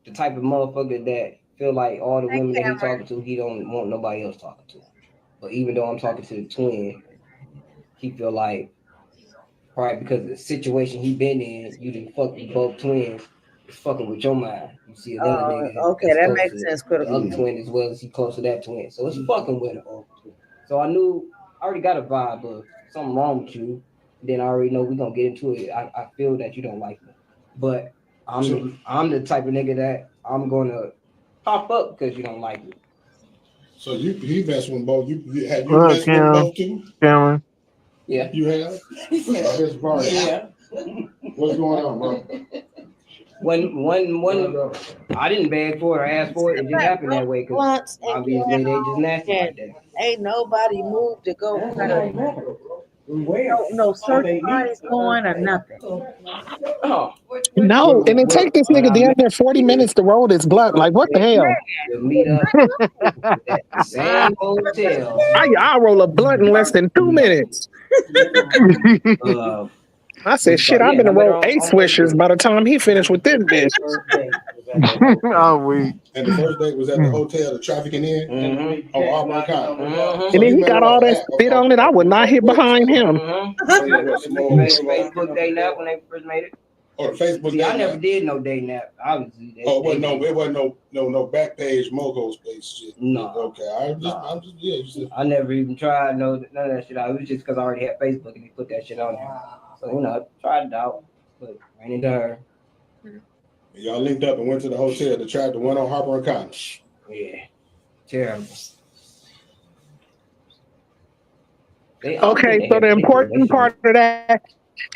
the type of motherfucker that feel like all the women that he talking to, he don't want nobody else talking to him. But even though I'm talking to the twin, he feel like Probably because of the situation he been in, you done fucked with both twins. It's fucking with your mind. You see another nigga Okay, that's that close makes to sense. the Critical. other twin as well as he close to that twin. So it's fucking with him. So I knew I already got a vibe of something wrong with you. Then I already know we're gonna get into it. I feel that you don't like me. But I'm the type of nigga that I'm gonna pop up because you don't like me. So he messed with both. You have Look, messed with both too? Cameron. Yeah. You have? Yeah. What's going on, bro? When I didn't beg for it or ask for it, it just happened that way because Blunts and obviously they just nasty and like that. ain't nobody moved to go find Where? no search parties going or nothing. Oh, No, and it take this nigga down there 40 minutes to roll this blunt. Like, what the hell? we'll meet up at the same hotel. I roll a blunt in less than 2 minutes. Uh, I said, shit, yeah, I've been and to I met her roll 8 on swishers Facebook. by the time he finished with this bitch. Oh, we. And the first date was at the hotel, the trafficking in Mm-hmm. on Auburn County. Mm-hmm. And then he got all that spit on it. I would not hit behind him. Facebook day nap when they first made it. Or the Facebook See, date I never nap. did no day nap. Obviously, Oh, it wasn't no back page mogo space shit. No. Okay, I never even tried none of that shit out. It was just because I already had Facebook and they put that shit on there. So I tried it out, but ran into her. Y'all linked up and went to the hotel, the one on Harper and Cotton. Yeah, terrible. Okay, so the important part of that,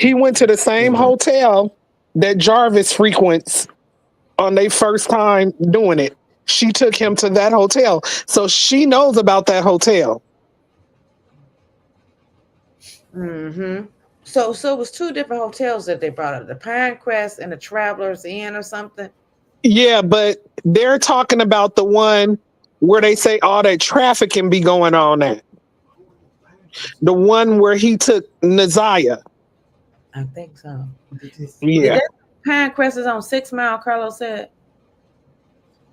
he went to the same hotel that Jarvis frequents on their first time doing it. She took him to that hotel. So she knows about that hotel. Mm-hmm. So it was two different hotels that they brought up, the Pinecrest and the Travelers Inn or something. Yeah, but they're talking about the one where they say all that trafficking be going on at. The one where he took Naziah. I think so. Yeah. Pinecrest is on 6 Mile, Carlos said.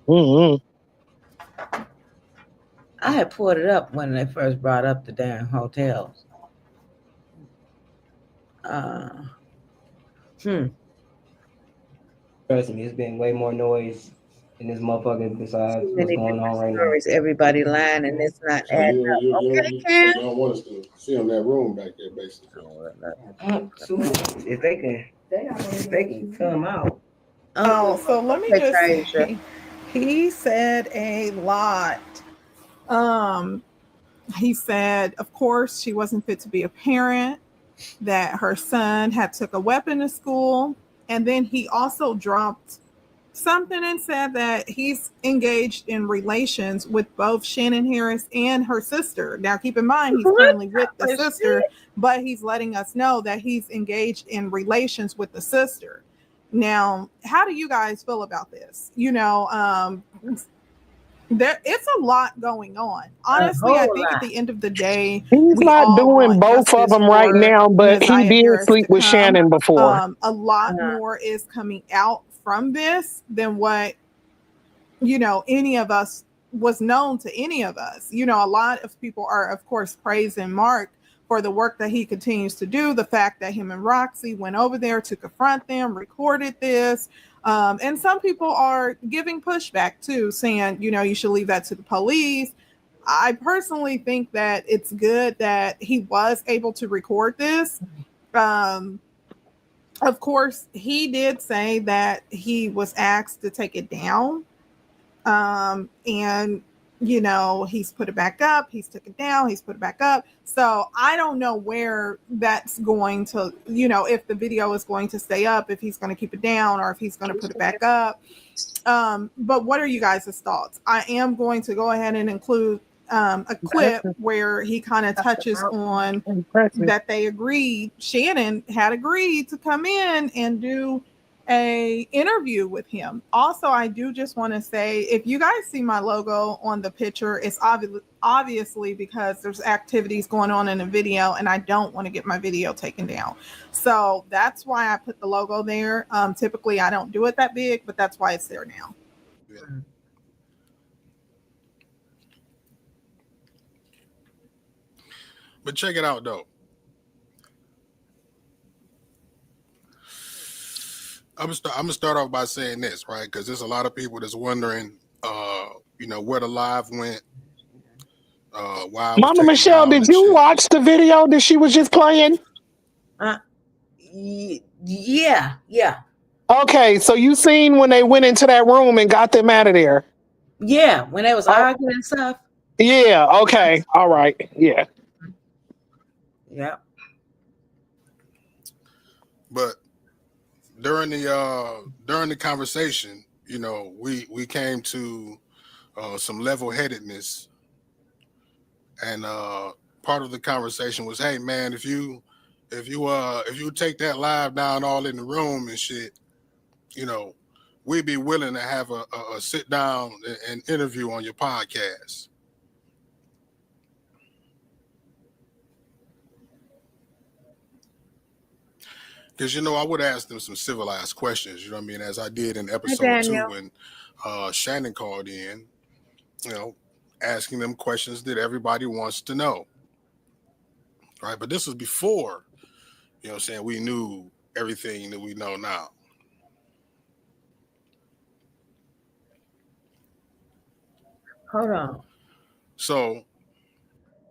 Mm-hmm. I had pulled it up when they first brought up the damn hotels. Trust me, it's been way more noise in this motherfucker besides what's going on right now. Everybody lying and it's not adding up. Okay, Cam. You don't want us to see in that room back there, basically. If they can come out. Oh, so let me Okay, just Crazier. say, he said a lot. He said, of course, she wasn't fit to be a parent, that her son had took a weapon to school, and then he also dropped something and said that he's engaged in relations with both Shannon Harris and her sister. Now, keep in mind, he's currently with the sister, but he's letting us know that he's engaged in relations with the sister. Now, how do you guys feel about this? It's a lot going on. Honestly, I think at the end of the day, he's we not all doing want both of justice them right for now, but he Naziah did Harris sleep to with come. Shannon before. A lot more is coming out from this than what any of us was known to any of us. A lot of people are, of course, praising Mark for the work that he continues to do, the fact that him and Roxy went over there to confront them, recorded this. And some people are giving pushback too, saying, you should leave that to the police. I personally think that it's good that he was able to record this. Of course, he did say that he was asked to take it down. And he's put it back up, he's took it down, he's put it back up. So I don't know where that's going to, if the video is going to stay up, if he's going to keep it down, or if he's going to put it back up. But what are you guys' thoughts? I am going to go ahead and include a clip where he kind of touches on that they agreed, Shannon had agreed to come in and do a interview with him. Also, I do just want to say, if you guys see my logo on the picture, it's obviously because there's activities going on in the video and I don't want to get my video taken down. So that's why I put the logo there. Typically I don't do it that big, but that's why it's there now. But check it out though. I'm gonna start off by saying this, right? Because there's a lot of people that's wondering, where the live went, why I was Mama taken Michelle, down did and you shit. watch the video that she was just playing? Yeah. Okay, so you seen when they went into that room and got them out of there? Yeah, when they was Oh, arguing and stuff. yeah. Okay. All right. Yeah. Yeah. But during the conversation, we came to some level headedness, and part of the conversation was, hey man, if you take that live down all in the room and shit, we'd be willing to have a sit down and interview on your podcast. Because I would ask them some civilized questions, you know what I mean, as I did in Hey, episode 2 Daniel. when Shannon called in, asking them questions that everybody wants to know. Right. But this was before, saying we knew everything that we know now. Hold on. So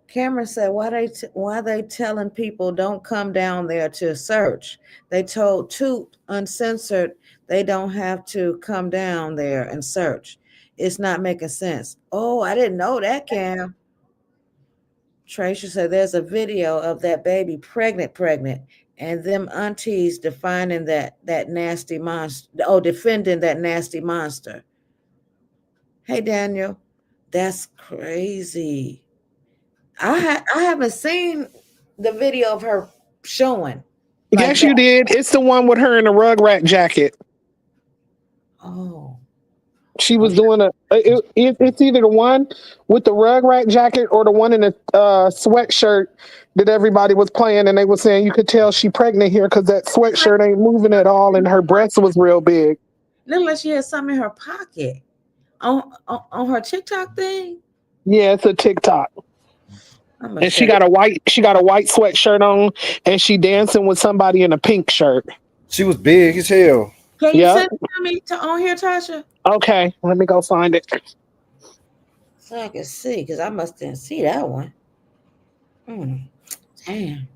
Cameron said, why they telling people don't come down there to search? They told Toot uncensored they don't have to come down there and search. It's not making sense. Oh, I didn't know that, Cam. Tracy said there's a video of that baby pregnant, and them aunties defining that nasty monster. Oh, defending that nasty monster. Hey, Daniel, that's crazy. I haven't seen the video of her showing like Yes, you that. did. It's the one with her in a Rugrat jacket. Oh, She was doing it's either the one with the Rugrat jacket or the one in the sweatshirt that everybody was playing, and they were saying you could tell she pregnant here because that sweatshirt ain't moving at all, and her breast was real big. looked like she had something in her pocket on her TikTok thing. Yeah, it's a TikTok. I'm gonna And she check. got a white sweatshirt on, and she dancing with somebody in a pink shirt. She was big as hell. Can you Yep. send it to me on here, Tasha, Okay, let me go find it. so I can see? Because I must didn't see that one. Damn.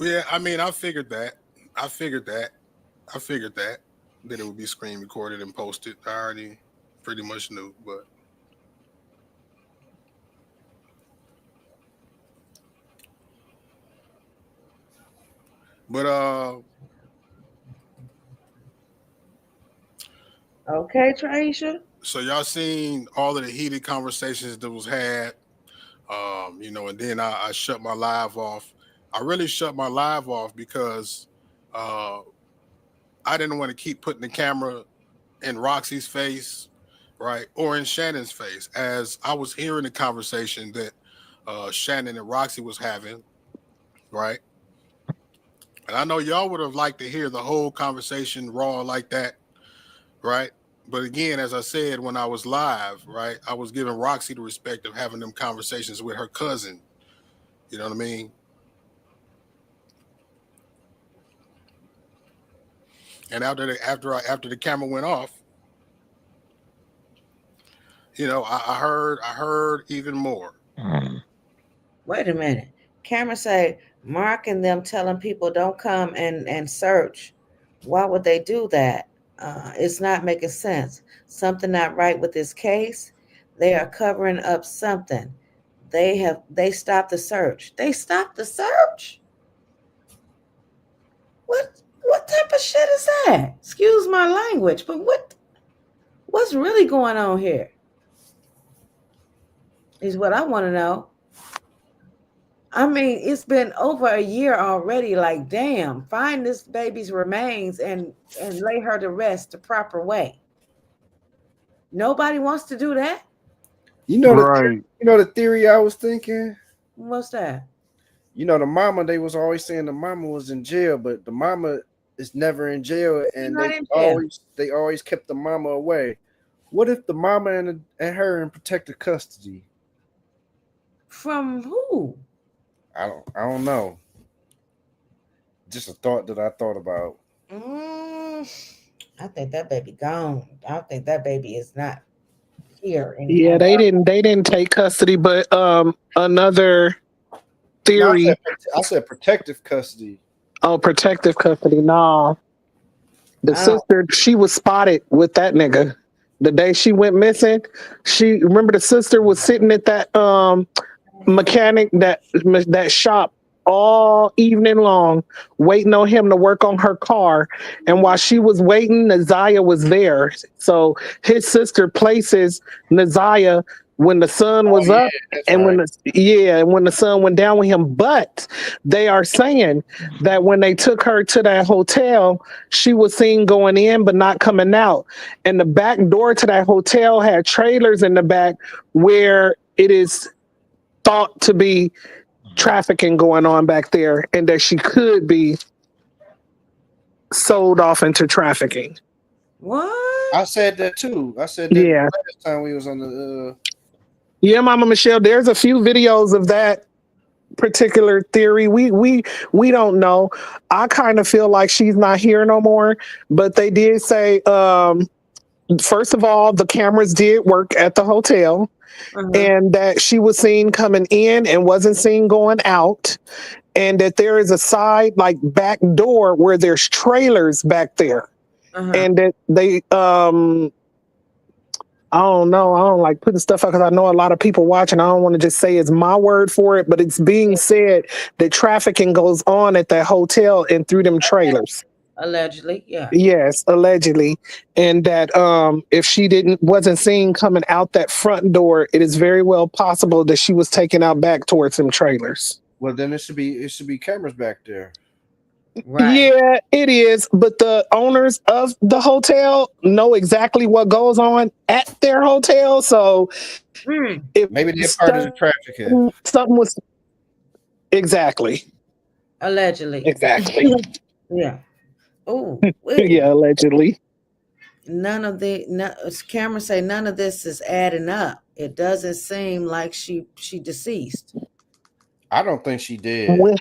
yeah, I mean, I figured that that it would be screen recorded and posted. I already pretty much knew, but Okay, Traisha. so y'all seen all of the heated conversations that was had, and then I shut my live off. I really shut my live off because uh, I didn't want to keep putting the camera in Roxy's face, right, or in Shannon's face, as I was hearing the conversation that Shannon and Roxy was having, right? And I know y'all would have liked to hear the whole conversation raw like that, right? But again, as I said when I was live, right, I was giving Roxy the respect of having them conversations with her cousin. You know what I mean? And after the camera went off, I heard even more. Wait a minute. Cameron say Mark and them telling people don't come and search. Why would they do that? It's not making sense. Something not right with this case. They are covering up something. They stopped the search. They stopped the search. What type of shit is that? Excuse my language, but what's really going on here? Is what I want to know. I mean, it's been over a year already. Like, damn, find this baby's remains and lay her to rest the proper way. Nobody wants to do that. You know Right. the theory I was thinking. What's that? You know the mama. They was always saying the mama was in jail, but the mama is never in jail, She's and not in jail. they always kept the mama away. What if the mama and her in protective custody? From who? I don't know. Just a thought that I thought about. Mm, I think that baby gone. I think that baby is not here Yeah, anymore. they didn't take custody, but another No, theory. I said protective custody. Oh, protective custody. Nah, the Oh, sister, she was spotted with that nigga the day she went missing. She remember the sister was sitting at that mechanic that shop all evening long waiting on him to work on her car, and while she was waiting, Naziah was there. So his sister places Naziah when the sun Oh was yeah, up, that's and right. when the sun went down with him. But they are saying that when they took her to that hotel, she was seen going in but not coming out, and the back door to that hotel had trailers in the back where it is thought to be trafficking going on back there, and that she could be sold off into trafficking. what? I said that too. I said that Yeah. last time we was on the. Yeah, Mama Michelle, there's a few videos of that particular theory. We don't know. I kind of feel like she's not here no more, but they did say first of all, the cameras did work at the hotel, Uh-huh. and that she was seen coming in and wasn't seen going out, and that there is a side like back door where there's trailers back there, Uh-huh. and that they I don't know. I don't like putting stuff out because I know a lot of people watching. I don't want to just say it's my word for it, but it's being said that trafficking goes on at that hotel and through them trailers. Allegedly, yeah. Yes, allegedly, and that if she didn't wasn't seen coming out that front door, it is very well possible that she was taken out back towards some trailers. Well, then it should be cameras back there. Right. Yeah, it is. But the owners of the hotel know exactly what goes on at their hotel. So Mm, if Maybe they're part of the trafficking. something was exactly, allegedly. exactly, Yeah. Oh, wait. yeah, allegedly. None of the no, cameras say none of this is adding up. It doesn't seem like she deceased. I don't think she did. When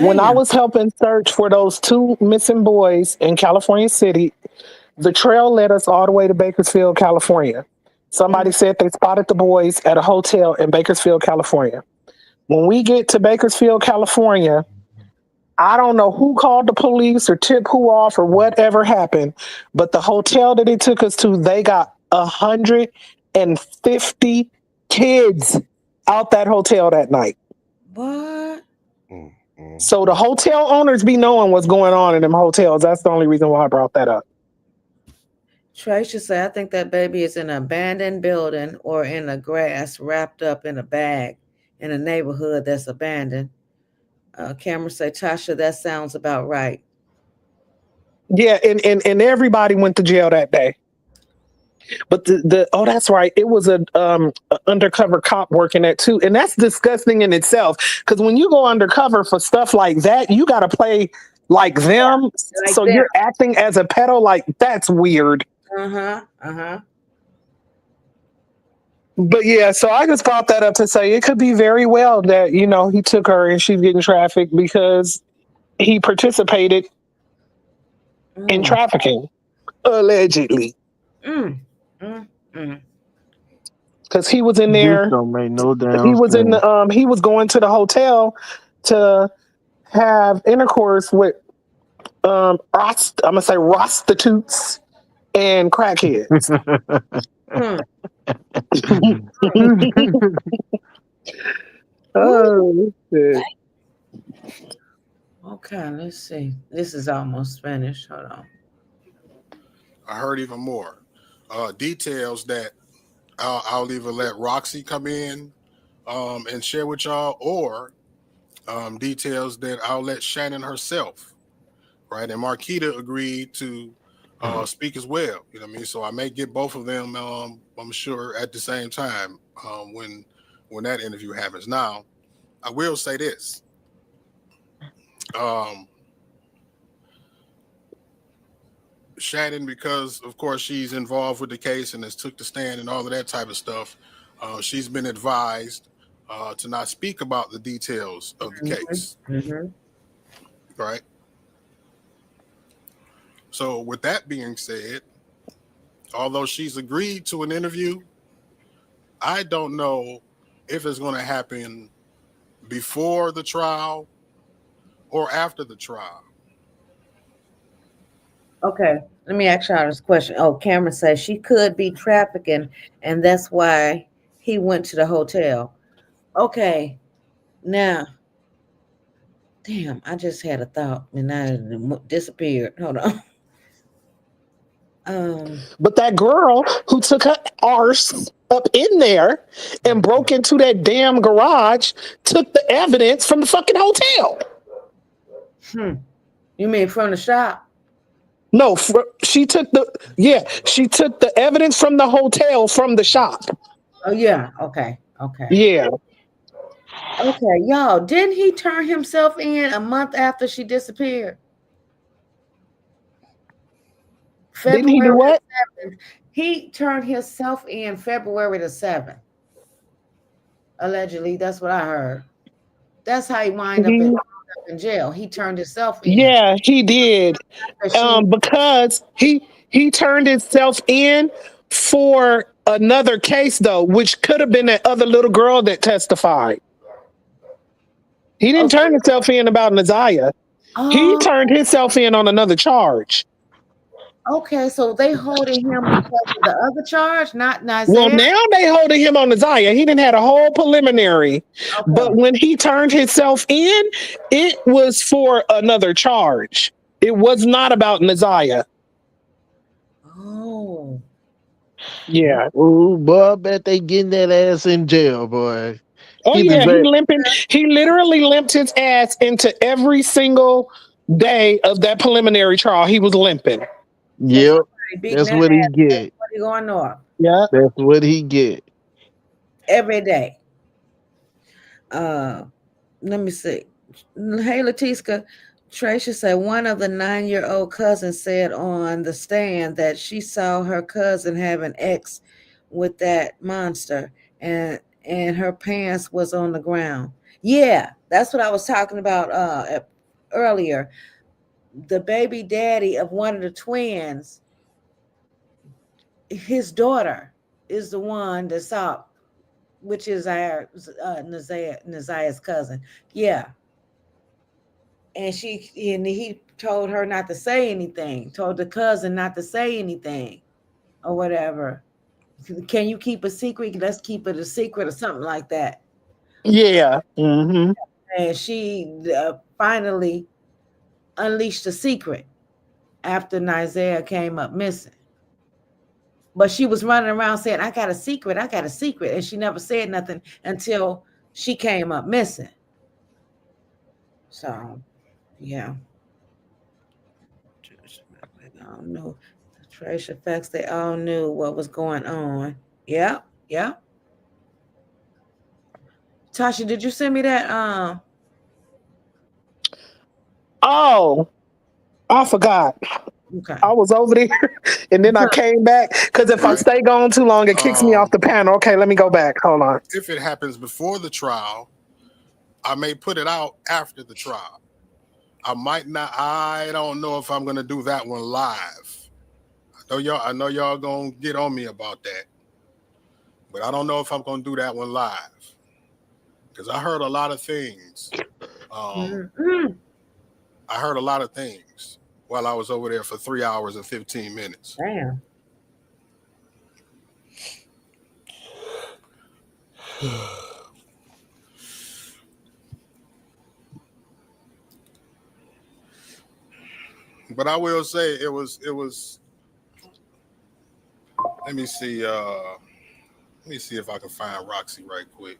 when I Damn. was helping search for those two missing boys in California City, the trail led us all the way to Bakersfield, California. Mhm. Somebody said they spotted the boys at a hotel in Bakersfield, California. When we get to Bakersfield, California, I don't know who called the police or tipped who off or whatever happened, but the hotel that they took us to, they got 150 kids out that hotel that night. What? Mm, mm, So the mm. hotel owners be knowing what's going on in them hotels. That's the only reason why I brought that up. Tracy said, I think that baby is in an abandoned building or in the grass wrapped up in a bag in a neighborhood that's abandoned. Cameron say, Tasha, that sounds about right. Yeah, and everybody went to jail that day. But the oh, that's right. It was a undercover cop working that too, and that's disgusting in itself. Because when you go undercover for stuff like that, you got to play like them. Like So them. you're acting as a pedo. Like that's weird. Uh-huh. Uh-huh. But yeah, so I just brought that up to say it could be very well that he took her and she's getting trafficked because he participated in Mm. trafficking allegedly. Mm. Mm. Mm. Because he was in This there. don't make no He damn was in sense. the he was going to the hotel to have intercourse with I'm gonna say prostitutes and crackheads. Mm. Ooh. Oh shit. Okay, let's see. This is almost finished. Hold on. I heard even more details that I'll either let Roxy come in and share with y'all, or details that I'll let Shannon herself, right? And Marquita agreed to speak as well. You know what I mean? So I may get both of them. I'm sure at the same time when that interview happens. Now, I will say this. Shannon, because of course she's involved with the case and has took the stand and all of that type of stuff, she's been advised to not speak about the details of the case. Right? So with that being said, although she's agreed to an interview, I don't know if it's going to happen before the trial or after the trial. Okay, let me ask y'all this question. Oh, Cameron says she could be trafficking, and that's why he went to the hotel. Okay, now, damn, I just had a thought and I disappeared. Hold on. But that girl who took her arse up in there and broke into that damn garage took the evidence from the fucking hotel. You mean from the shop? No, she took the evidence from the hotel from the shop. Oh yeah, okay. Yeah. Okay, y'all, didn't he turn himself in a month after she disappeared? Didn't he do what? 7th. He turned himself in February the 7th. Allegedly, that's what I heard. That's how he wound up in jail. He turned himself in. Yeah, he did. Because he turned himself in for another case though, which could have been that other little girl that testified. He didn't turn himself in about Naziah. He turned himself in on another charge. Okay, so they holding him because of the other charge, not Naziah? Well, now they holding him on Naziah. He didn't had a whole preliminary. Okay. But when he turned himself in, it was for another charge. It was not about Naziah. Oh. Yeah. Ooh, boy, I bet they getting that ass in jail, boy. Oh, he limping. He literally limped his ass into every single day of that preliminary trial. He was limping. Yep. That's what he get. Going off. Yeah. That's what he get. Every day. Let me see. Hey, Latiska. Tracia said one of the 9-year-old cousins said on the stand that she saw her cousin have an ex with that monster and her pants was on the ground. Yeah, that's what I was talking about earlier. The baby daddy of one of the twins, his daughter is the one that saw, which is our Naziah's cousin. Yeah. And he told her not to say anything, told the cousin not to say anything or whatever. Can you keep a secret? Let's keep it a secret or something like that. Yeah. Mm-hmm. And she finally unleashed the secret after Naziah came up missing. But she was running around saying, I got a secret. And she never said nothing until she came up missing. So, yeah. I don't know. The trace effects, they all knew what was going on. Yeah. Tasha, did you send me that? Oh, I forgot. Okay. I was over there and then I came back because if I stay gone too long, it kicks me off the panel. Okay, let me go back. Hold on. If it happens before the trial, I may put it out after the trial. I might not. I don't know if I'm going to do that one live. I know y'all going to get on me about that. But I don't know if I'm going to do that one live. Because I heard a lot of things. I heard a lot of things while I was over there for 3 hours and 15 minutes. Damn. But I will say it was let me see if I can find Roxy right quick.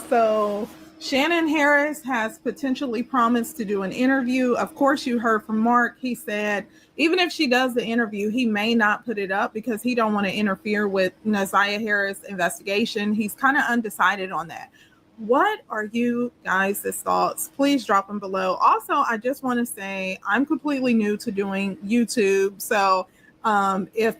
So Shannon Harris has potentially promised to do an interview. Of course, you heard from Mark. He said even if she does the interview, he may not put it up because he don't want to interfere with Naziah Harris' investigation. He's kind of undecided on that. What are you guys' thoughts? Please drop them below. Also, I just want to say I'm completely new to doing YouTube. So if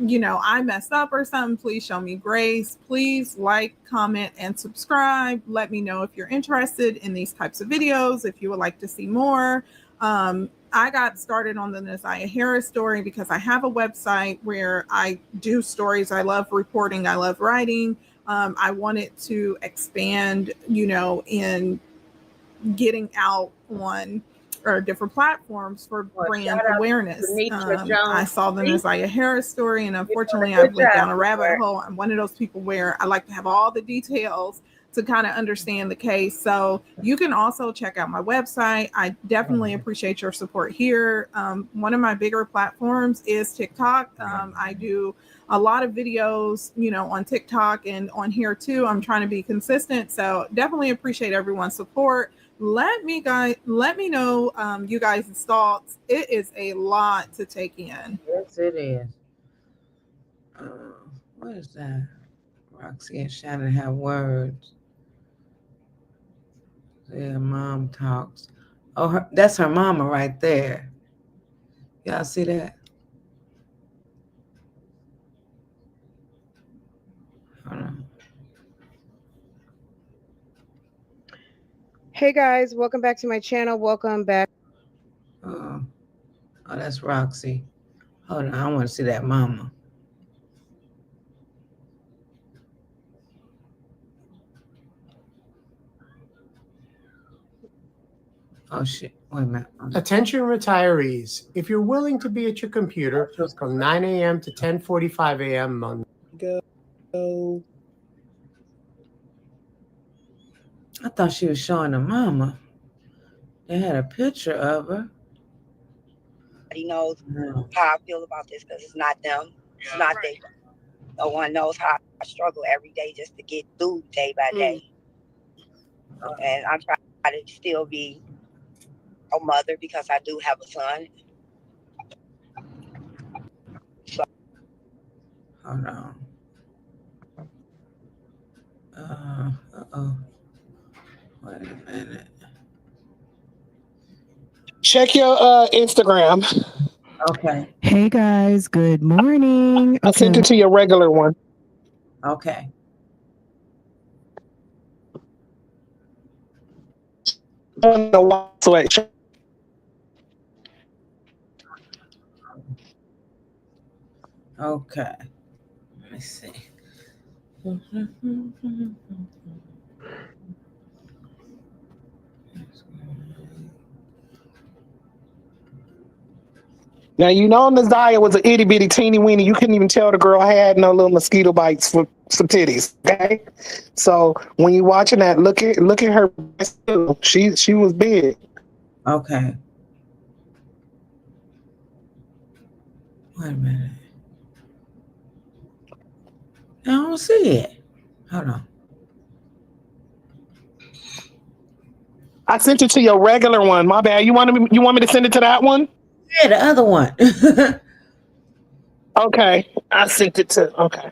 I messed up or something, please show me grace. Please like, comment, and subscribe. Let me know if you're interested in these types of videos, if you would like to see more. I got started on the Naziah Harris story because I have a website where I do stories. I love reporting. I love writing. I wanted to expand, in getting out on or different platforms for brand awareness. I saw the Naziah Harris story, and unfortunately, I went down a rabbit hole. I'm one of those people where I like to have all the details to kind of understand the case. So you can also check out my website. I definitely appreciate your support here. One of my bigger platforms is TikTok. I do a lot of videos, on TikTok and on here too. I'm trying to be consistent. So definitely appreciate everyone's support. Let me know you guys' thoughts. It is a lot to take in. Yes, it is. What is that? Roxy and Shannon have words. Their mom talks. Oh, that's her mama right there. Y'all see that? Hold on. Hey guys, welcome back to my channel. Welcome back. Oh, that's Roxy. Hold on, I want to see that mama. Oh shit! Wait a minute. Attention retirees, if you're willing to be at your computer from 9 a.m. to 10:45 a.m. Monday. Go. I thought she was showing the mama. They had a picture of her. Nobody knows how I feel about this because it's not them. It's not they. No one knows how I struggle every day just to get through day by day. And I'm trying to still be a mother because I do have a son. So, hold on. Uh-oh. Wait a minute. Check your Instagram. Okay. Hey guys, good morning. I sent it to your regular one. Okay. Okay. Let me see. Now, Naziah was an itty bitty teeny weeny. You couldn't even tell the girl had no little mosquito bites for titties. Okay, so when you're watching that, look at her. She was big. Okay. Wait a minute. I don't see it. Hold on. I sent it to your regular one. My bad. You want me to send it to that one? Yeah, the other one. Okay, I sent it to. Okay.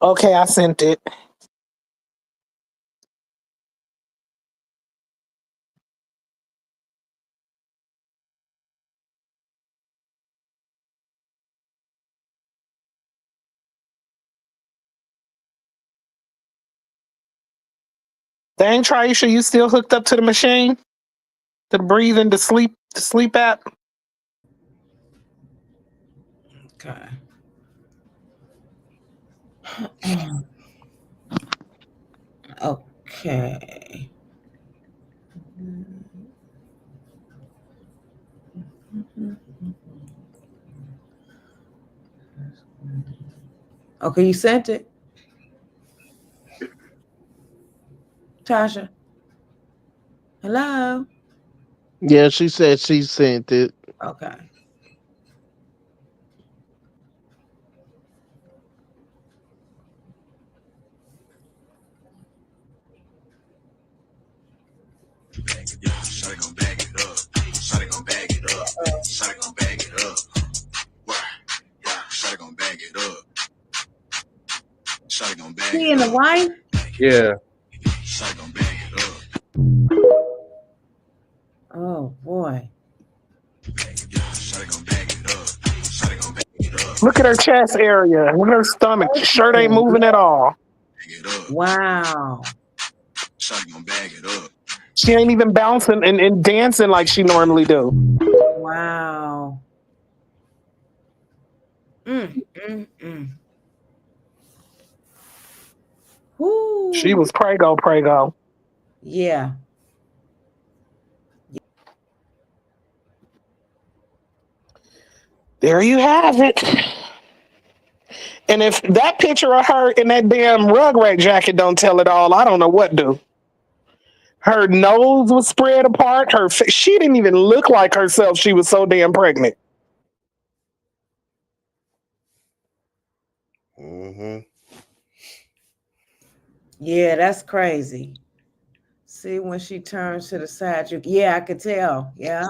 Okay, I sent it. Dang, Triisha, you still hooked up to the machine? The breathing, the sleep app? Okay. Okay. Okay, you sent it, Tasha. Hello. Yeah, she said she sent it. Okay. Shawty gon' bag it up. Shawty gon' bag it up. Shawty gon' bag it up. Why? Yeah, Shawty gon' bag it up. Shawty gon' bag He it and the up. wife. Yeah. Shawty gon' bag it up. Oh boy. Shawty gon' bag it up. Shawty gon' bag it up. Look at her chest area. Look at her stomach. Shirt ain't moving at all. Wow. Shawty gon' bag it up. She ain't even bouncing and dancing like she normally do. Wow. Woo. She was prego. Yeah. There you have it. And if that picture of her in that damn Rugrat jacket don't tell it all, I don't know what do. Her nose was spread apart. She didn't even look like herself. She was so damn pregnant. Mm-hmm. Yeah, that's crazy. See, when she turns to the side, I could tell. Yeah.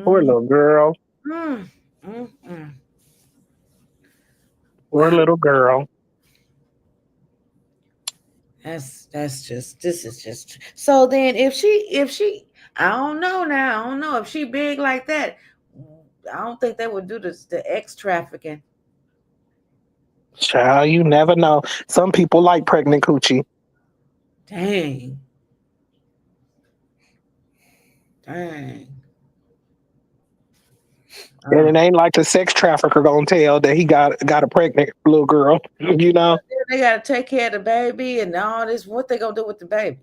Poor little girl. Poor little girl. This is just so then if she I don't know now. I don't know if she big like that. I don't think they would do the X trafficking. Child, you never know. Some people like pregnant coochie. Dang. And it ain't like the sex trafficker gonna tell that he got a pregnant little girl, you know. They gotta take care of the baby and all this. What they gonna do with the baby?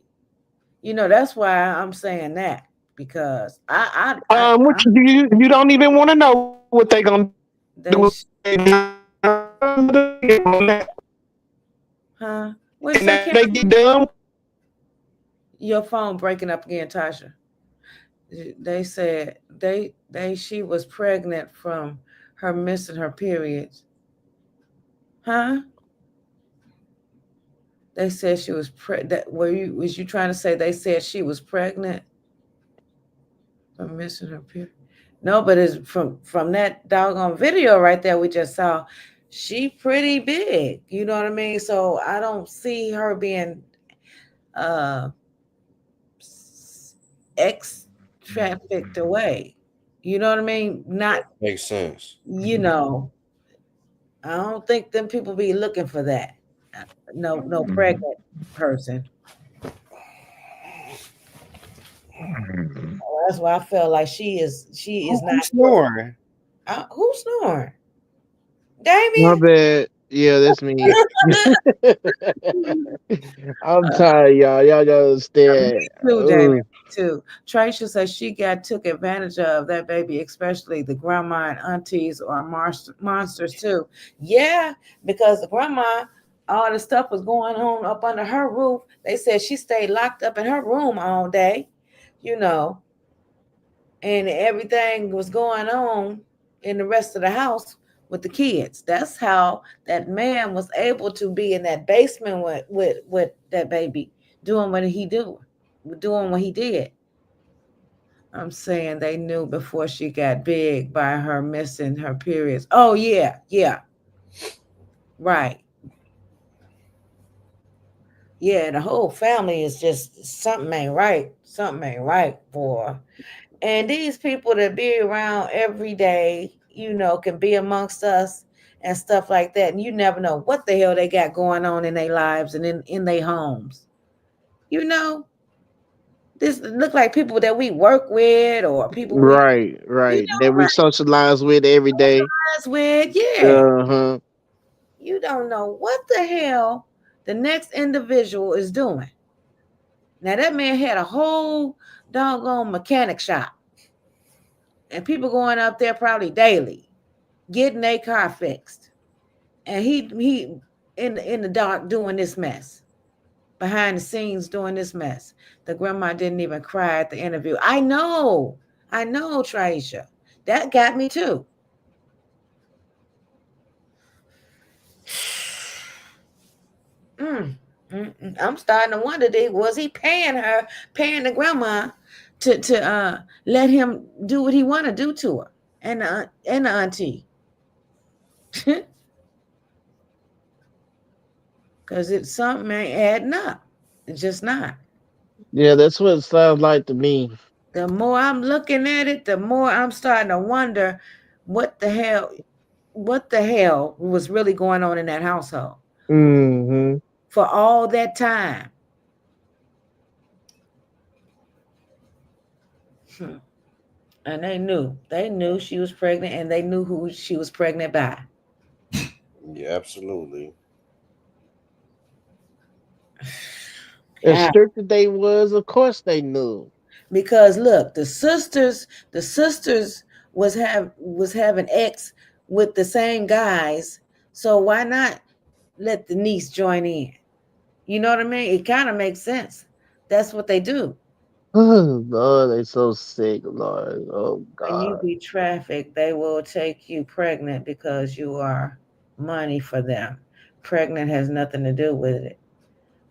That's why I'm saying that because which you don't even want to know what they gonna do. Huh? What you say, they get done. Your phone breaking up again, Tasha. They said she was pregnant from her missing her periods. Huh? They said she was was you trying to say they said she was pregnant from missing her period? No, but it's from that doggone video right there we just saw. She pretty big, you know what I mean? So I don't see her being X trafficked away. You know what I mean? Not makes sense. I don't think them people be looking for that. No pregnant person. That's why I feel like she is not snoring. Who's snoring? Damien? My bad. Yeah, that's me. I'm tired, y'all. Y'all gotta understand. Me too, Damien. Too. Tracia says she took advantage of that baby, especially the grandma and aunties are monsters too. Yeah, because the grandma, all the stuff was going on up under her roof. They said she stayed locked up in her room all day, and everything was going on in the rest of the house with the kids. That's how that man was able to be in that basement with that baby doing what he did. I'm saying they knew before she got big by her missing her periods. Oh yeah. Right. Yeah, the whole family is just something ain't right. Something ain't right, boy. And these people that be around every day, can be amongst us and stuff like that. And you never know what the hell they got going on in their lives and in their homes. This look like people that we work with or people right. That we socialize with every day. Yeah. You don't know what the hell the next individual is doing. Now that man had a whole doggone mechanic shop. And people going up there probably daily. getting their car fixed, and he in the dark doing this mess, behind the scenes doing this mess. The grandma didn't even cry at the interview. I know, Traisha. That got me too. I'm starting to wonder, was he paying the grandma to let him do what he want to do to her and the auntie? Because it's something ain't adding up. It's just not. Yeah, that's what it sounds like to me. The more I'm looking at it, the more I'm starting to wonder what the hell was really going on in that household Mm-hmm. for all that time. And they knew she was pregnant, and they knew who she was pregnant by. Yeah, absolutely. As Yeah. strict as they was, of course they knew. Because look, the sisters was having ex with the same guys, so why not let the niece join in? You know what I mean? It kind of makes sense. That's what they do. Oh Lord, they so sick, Lord. Oh When you God. be trafficked, they will take you pregnant because you are money for them. Pregnant has nothing to do with it.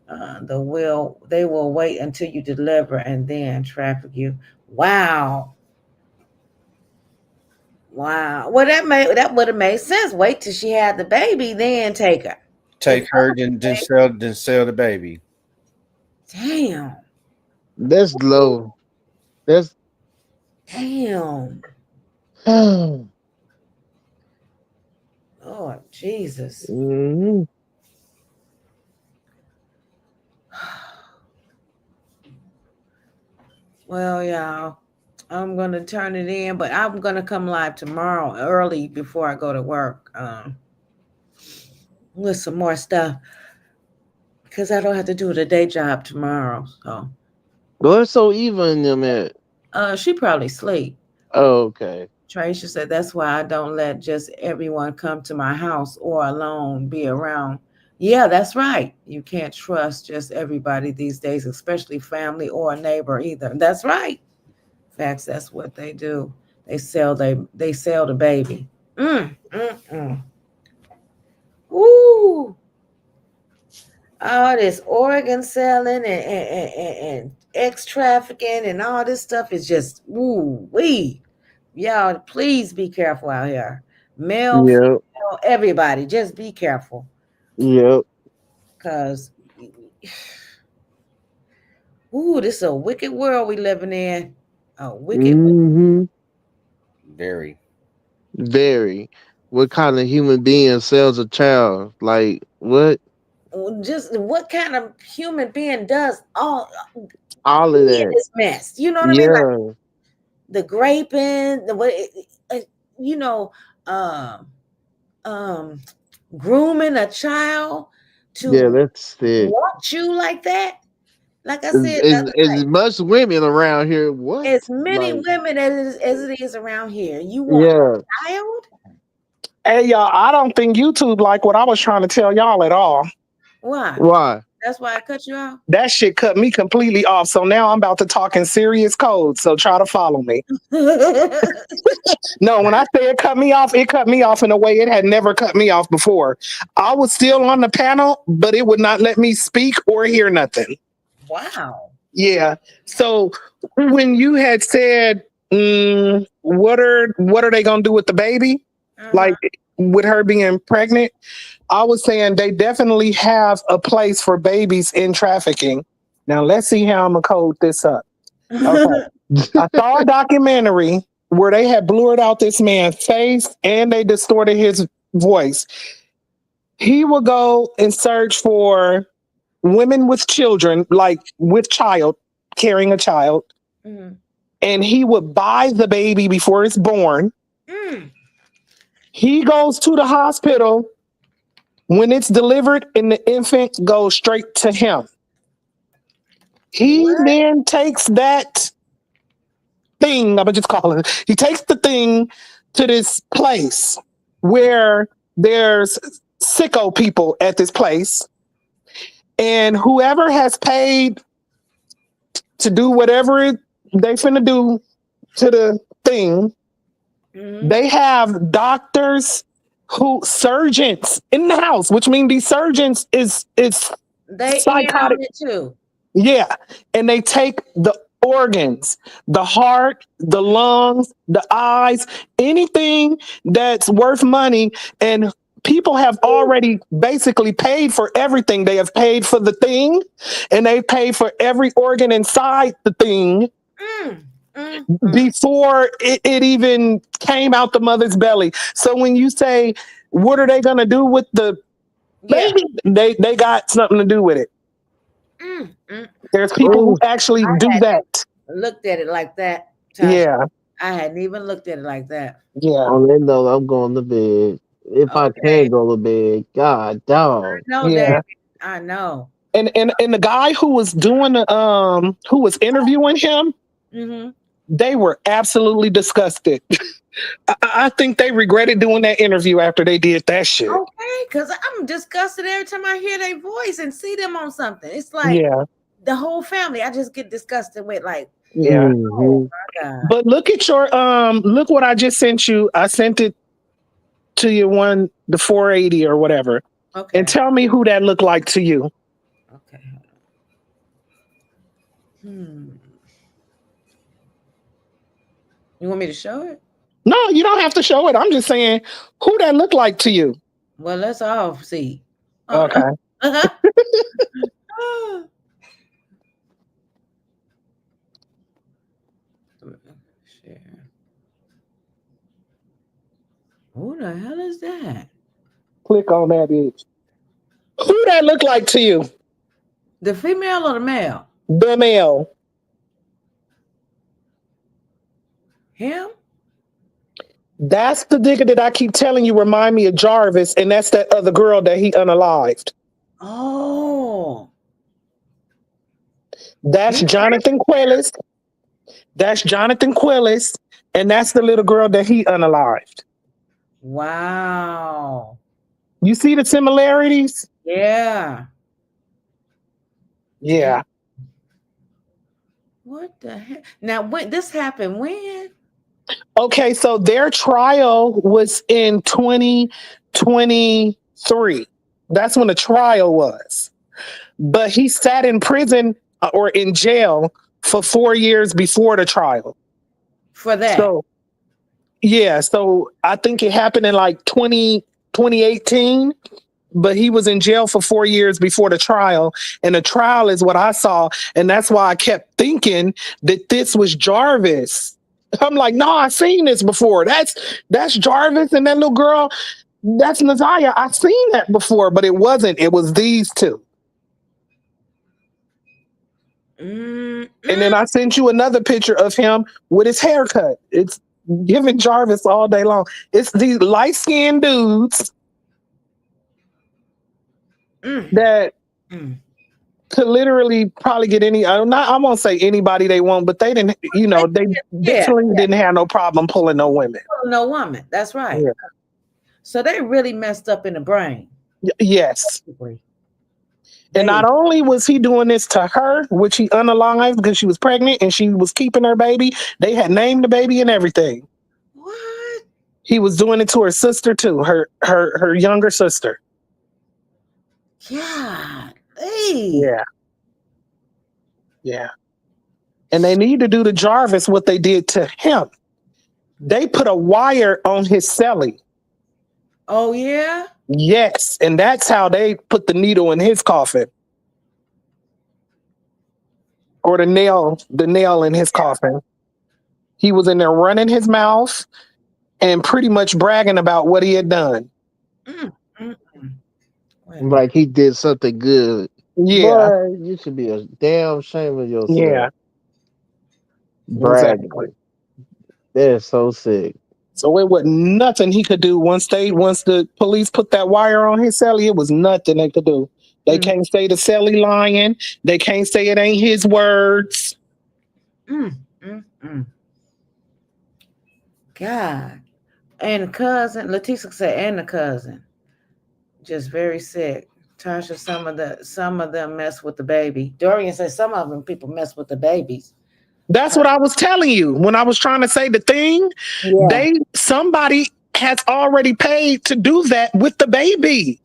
They will wait until you deliver and then traffic you. Wow. Wow. Well, that would have made sense. Wait till she had the baby, then take her. Take her, then sell the baby. Damn. That's low. That's Damn. Oh, Jesus. Mhm. Well, y'all, I'm gonna turn it in, but I'm gonna come live tomorrow early before I go to work, with some more stuff because I don't have to do the day job tomorrow. So, What's so evil in them at? she probably sleep. Oh, okay. Tracia said that's why I don't let just everyone come to my house or alone be around. Yeah, that's right. You can't trust just everybody these days, especially family or a neighbor either. That's right. Facts, that's what they do. They sell the baby. Ooh. All this organ selling and ex trafficking and all this stuff is just ooh wee. Y'all, please be careful out here. Male, Yep. female, everybody, just be careful. Yep. Cause ooh, this is a wicked world we living in. A wicked Mm-hmm. Very. Very. What kind of human being sells a child? Like what? just what kind of human being does All of any of that. this mess? You know what I mean? Like Yeah. the graping, the way you know, um, um, grooming a child Yeah, to that's it. want you like that. Like I As, said the as, other as day, much women around here, what? as many Like, women as it is around here, you want yeah. a child? Hey, y'all, I don't think YouTube like what I was trying to tell y'all at all. Why? Why? That's why I cut you off. That shit cut me completely off. So now I'm about to talk in serious code. So try to follow me. No, when I say it cut me off in a way it had never cut me off before. I was still on the panel, but it would not let me speak or hear nothing. Wow. Yeah. So when you had said, what are they gonna do with the baby? Uh-huh. Like with her being pregnant, I was saying they definitely have a place for babies in trafficking. Now let's see how I'm gonna code this up. Okay. I saw a documentary where they had blurred out this man's face and they distorted his voice. He would go and search for women with children, like with child, carrying a child, Mhm. and he would buy the baby before it's born. Mm. He goes to the hospital when it's delivered, and the infant goes straight to him. He What? then takes that thing, I'm gonna just call it, he takes the thing to this place. where there's sicko people at this place, and whoever has paid to do whatever they finna do to the thing, they have doctors surgeons in the house, which means these surgeons is They in psychotic. on it too. Yeah. And they take the organs, the heart, the lungs, the eyes, anything that's worth money. And people have already basically paid for everything. They have paid for the thing, and they paid for every organ inside the thing before it even came out the mother's belly. So when you say, what are they going to do with the baby? They got something to do with it. There's people who actually do that. Looked at it like that. Tasha. Yeah. I hadn't even looked at it like that. Yeah. On that note, I'm going to bed. If I can go to bed, God dog. No, Yeah. I know. And the guy who was doing who was interviewing him, they were absolutely disgusted. I think they regretted doing that interview after they did that shit. Okay, because I'm disgusted every time I hear their voice and see them on something. It's like the whole family. I just get disgusted with like, yeah. Oh my God. But look at your look what I just sent you. I sent it to you the 480 or whatever. Okay. And tell me who that looked like to you. Okay. You want me to show it? No, you don't have to show it. I'm just saying who that looked like to you. Well, let's all see. Okay. Share. Who the hell is that? Click on that bitch. Who that look like to you? The female or the male? The male. Him? That's the nigga that I keep telling you remind me of Jarvis, and that's that other girl that he unalived. Oh. That's Jonathan Quillis. That's Jonathan Quillis, and that's the little girl that he unalived. Wow. You see the similarities? Yeah. Yeah. What the heck? Now, when this happened, when? Okay, so their trial was in 2023. That's when the trial was. But he sat in prison or in jail for 4 years before the trial. For that? So, yeah, so I think it happened in like 2018, but he was in jail for 4 years before the trial. And the trial is what I saw. And that's why I kept thinking that this was Jarvis. I'm like, no, I've seen this before. That's Jarvis and that little girl. That's Naziah. I've seen that before, but it wasn't. It was these two. And then I sent you another picture of him with his haircut. It's giving Jarvis all day long. It's these light-skinned dudes that could literally probably get any. I won't say anybody they want, but they didn't. You know, they definitely didn't have no problem pulling no women. No woman. That's right. Yeah. So they really messed up in the brain. Yes. And not only was he doing this to her, which he unalived because she was pregnant and she was keeping her baby, they had named the baby and everything. What? He was doing it to her sister too, her younger sister. God. Yeah. Yeah. And they need to do to Jarvis what they did to him. They put a wire on his celly. Oh, yeah? Yes. And that's how they put the needle in his coffin. Or the nail in his coffin. He was in there running his mouth and pretty much bragging about what he had done. Like he did something good. Yeah. Boy, you should be a damn shame of yourself. Yeah. Bragging. Exactly. They're so sick. So it was nothing he could do once the police put that wire on his celly. It was nothing they could do. They can't say the celly lying. They can't say it ain't his words. God. And cousin, Leticia said, and the cousin. Just very sick. Tasha, some of them mess with the baby. Dorian said some of them people mess with the babies. That's what I was telling you when I was trying to say the thing. Yeah. Somebody has already paid to do that with the baby.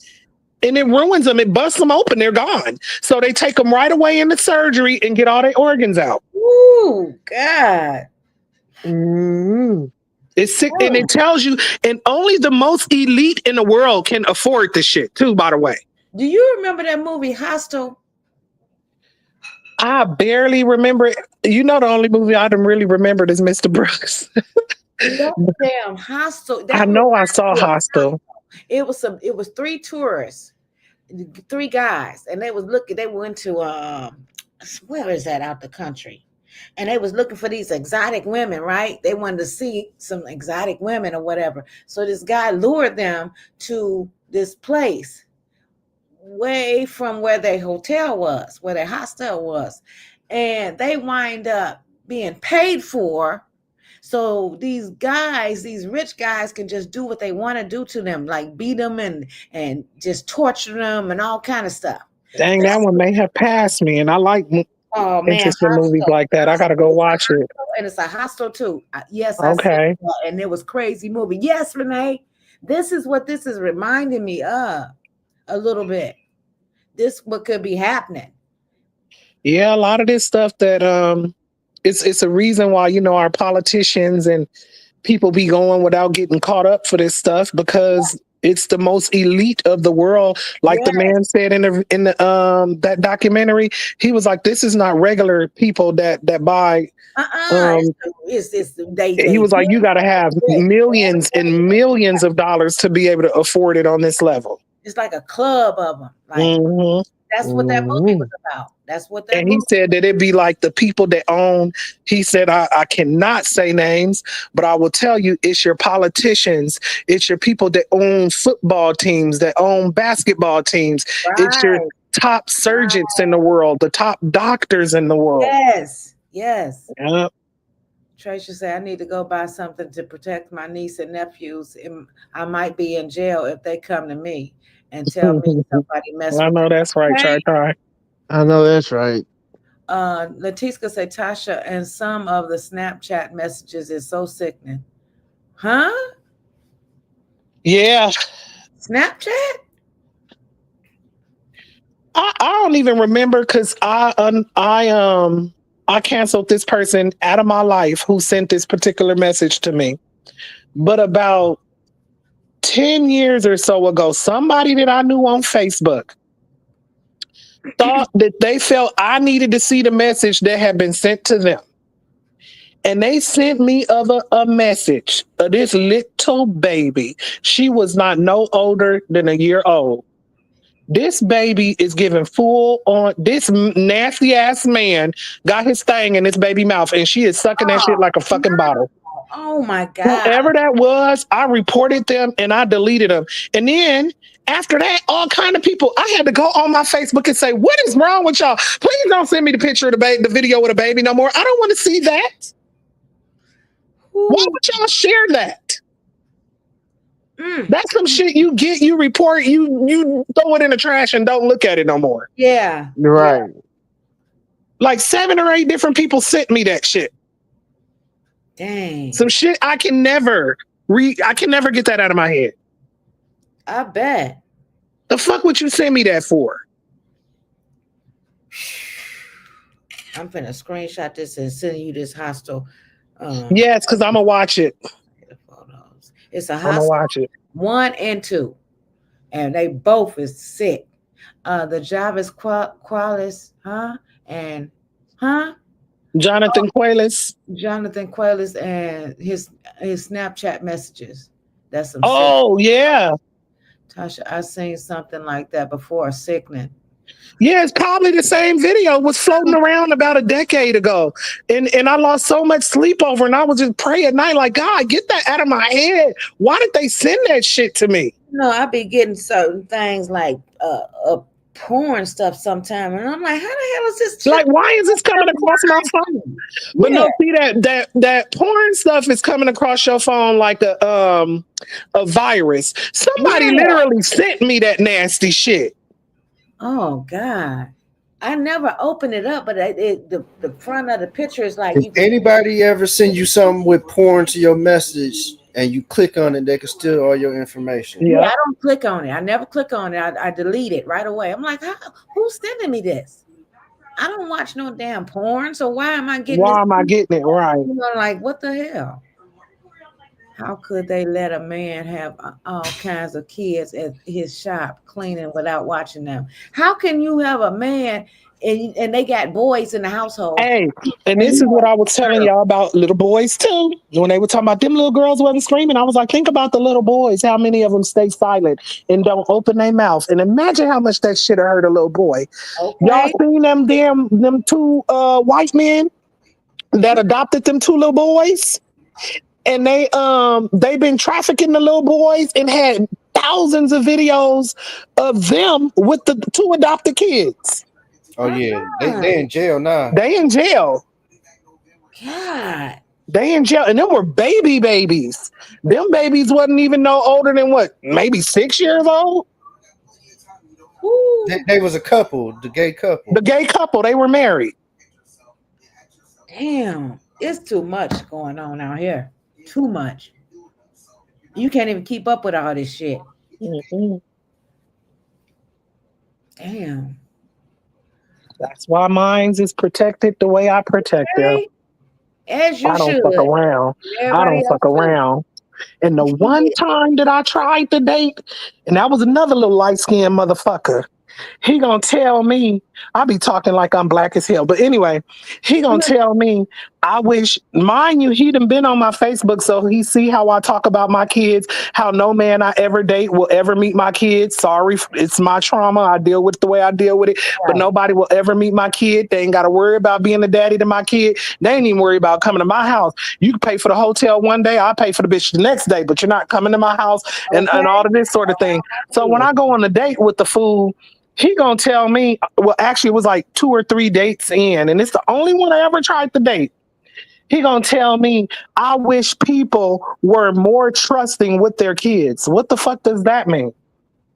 And it ruins them. It busts them open. They're gone. So they take them right away into surgery and get all their organs out. Ooh, God. Mm-hmm. It's sick. And it tells you, and only the most elite in the world can afford this shit, too, by the way. Do you remember that movie Hostel? I barely remember it. You know, the only movie I done really remembered is Mr. Brooks. Damn Hostel. I know I saw Hostel. It was 3 tourists, 3 guys, and they went to where is that out the country? And they was looking for these exotic women, right? They wanted to see some exotic women or whatever. So this guy lured them to this place way from where their hotel was, where their hostel was. And they wind up being paid for. So these guys, these rich guys can just do what they want to do to them, like beat them and just torture them and all kind of stuff. Dang, that one may have passed me. And I like interesting movies like that. I got to go watch it. And it's a Hostel too. Yes. Okay. And it was crazy movie. Yes, Renee. This is what this is reminding me of a little bit. This what could be happening. Yeah, a lot of this stuff that it's a reason why, you know, our politicians and people be going without getting caught up for this stuff, because it's the most elite of the world. Like the man said in the that documentary, he was like, this is not regular people that buy. He was like, you got to have millions and millions of dollars to be able to afford it on this level. It's like a club of them. Like, that's what that movie was about. That's what that. And he said that it'd be like the people that own. He said, I cannot say names, but I will tell you, it's your politicians, it's your people that own football teams, that own basketball teams, it's your top surgeons in the world, the top doctors in the world. Yes. Yep. Tracia said, I need to go buy something to protect my niece and nephews. I might be in jail if they come to me and tell me somebody messed with I know that's right, Try. I know that's right. Leticia said, Tasha, and some of the Snapchat messages is so sickening. Huh? Yeah. Snapchat? I don't even remember, because I canceled this person out of my life who sent this particular message to me. But about 10 years or so ago, somebody that I knew on Facebook thought that they felt I needed to see the message that had been sent to them. And they sent me a message of this little baby. She was not no older than a year old. This baby is giving full on. This nasty ass man got his thing in his baby mouth, and she is sucking that shit like a fucking bottle. Oh my God. Whoever that was, I reported them and I deleted them. And then after that, all kind of people, I had to go on my Facebook and say, what is wrong with y'all? Please don't send me the picture of the video with a baby no more. I don't want to see that. Why would y'all share that? That's some shit you get, you report, you throw it in the trash and don't look at it no more. Yeah. You're right. Like 7 or 8 different people sent me that shit. Dang. Some shit I can never get that out of my head. I bet. The fuck would you send me that for? I'm finna screenshot this and send you this Hostel. Yes, because I'm gonna watch it. It's a I'm gonna Hostel watch it. 1 and 2, and they both is sick. The Jarvis Qualis, Jonathan Qualis. Jonathan Qualis and his Snapchat messages. That's some. Oh yeah. Tasha, I seen something like that before. Sickening. Yeah, it's probably the same video was floating around about a decade ago. And I lost so much sleep over, and I was just praying at night, like, God, get that out of my head. Why did they send that shit to me? No, I be getting certain things like porn stuff sometime, and I'm like, how the hell is this? Like, why is this coming across my phone? But Yeah. no, see that porn stuff is coming across your phone like a virus. Somebody Yeah. literally sent me that nasty shit. Oh God. I never open it up, but the front of the picture is like If you can. anybody ever send you something with porn to your message and you click on it, they can steal all your information. Yeah, Yeah. I don't click on it. I never click on it. I delete it right away. I'm like, who's sending me this? I don't watch no damn porn, so why am I getting this? Why am I getting it right? You know, like what the hell? How could they let a man have all kinds of kids at his shop cleaning without watching them? How can you have a man and they got boys in the household? Hey, and And this he is what I was telling y'all about little boys too. When they were talking about them little girls wasn't screaming, I was like, think about the little boys. How many of them stay silent and don't open their mouth? And imagine how much that shit hurt a little boy. Y'all okay. seen them two white men that adopted them two little boys? And they've been trafficking the little boys and had thousands of videos of them with the two adopted kids. Oh yeah, they in jail now. They in jail. God. They in jail, and them were babies. Them babies wasn't even no older than what, maybe 6 years old. They was a couple, the gay couple. The gay couple, they were married. Damn, it's too much going on out here. Too much. You can't even keep up with all this shit. Mm-hmm. Damn. That's why mine is protected the way I protect them. Okay. As you I don't should. fuck around. I Everybody don't fuck else too. around. And the one time that I tried to date, and that was another little light skinned motherfucker. He gonna tell me, I be talking like I'm black as hell. But anyway, he gonna tell me, I wish, mind you, he done been on my Facebook, so he see how I talk about my kids, how no man I ever date will ever meet my kids. Sorry, it's my trauma. I deal with it the way I deal with it. But nobody will ever meet my kid. They ain't gotta worry about being the daddy to my kid. They ain't even worry about coming to my house. You can pay for the hotel one day, I'll pay for the bitch the next day, but you're not coming to my house and all of this sort of thing. So when I go on a date with the fool, he gonna tell me, well, actually, it was like 2 or 3 dates in, and it's the only one I ever tried to date. He gonna tell me, I wish people were more trusting with their kids. What the fuck does that mean?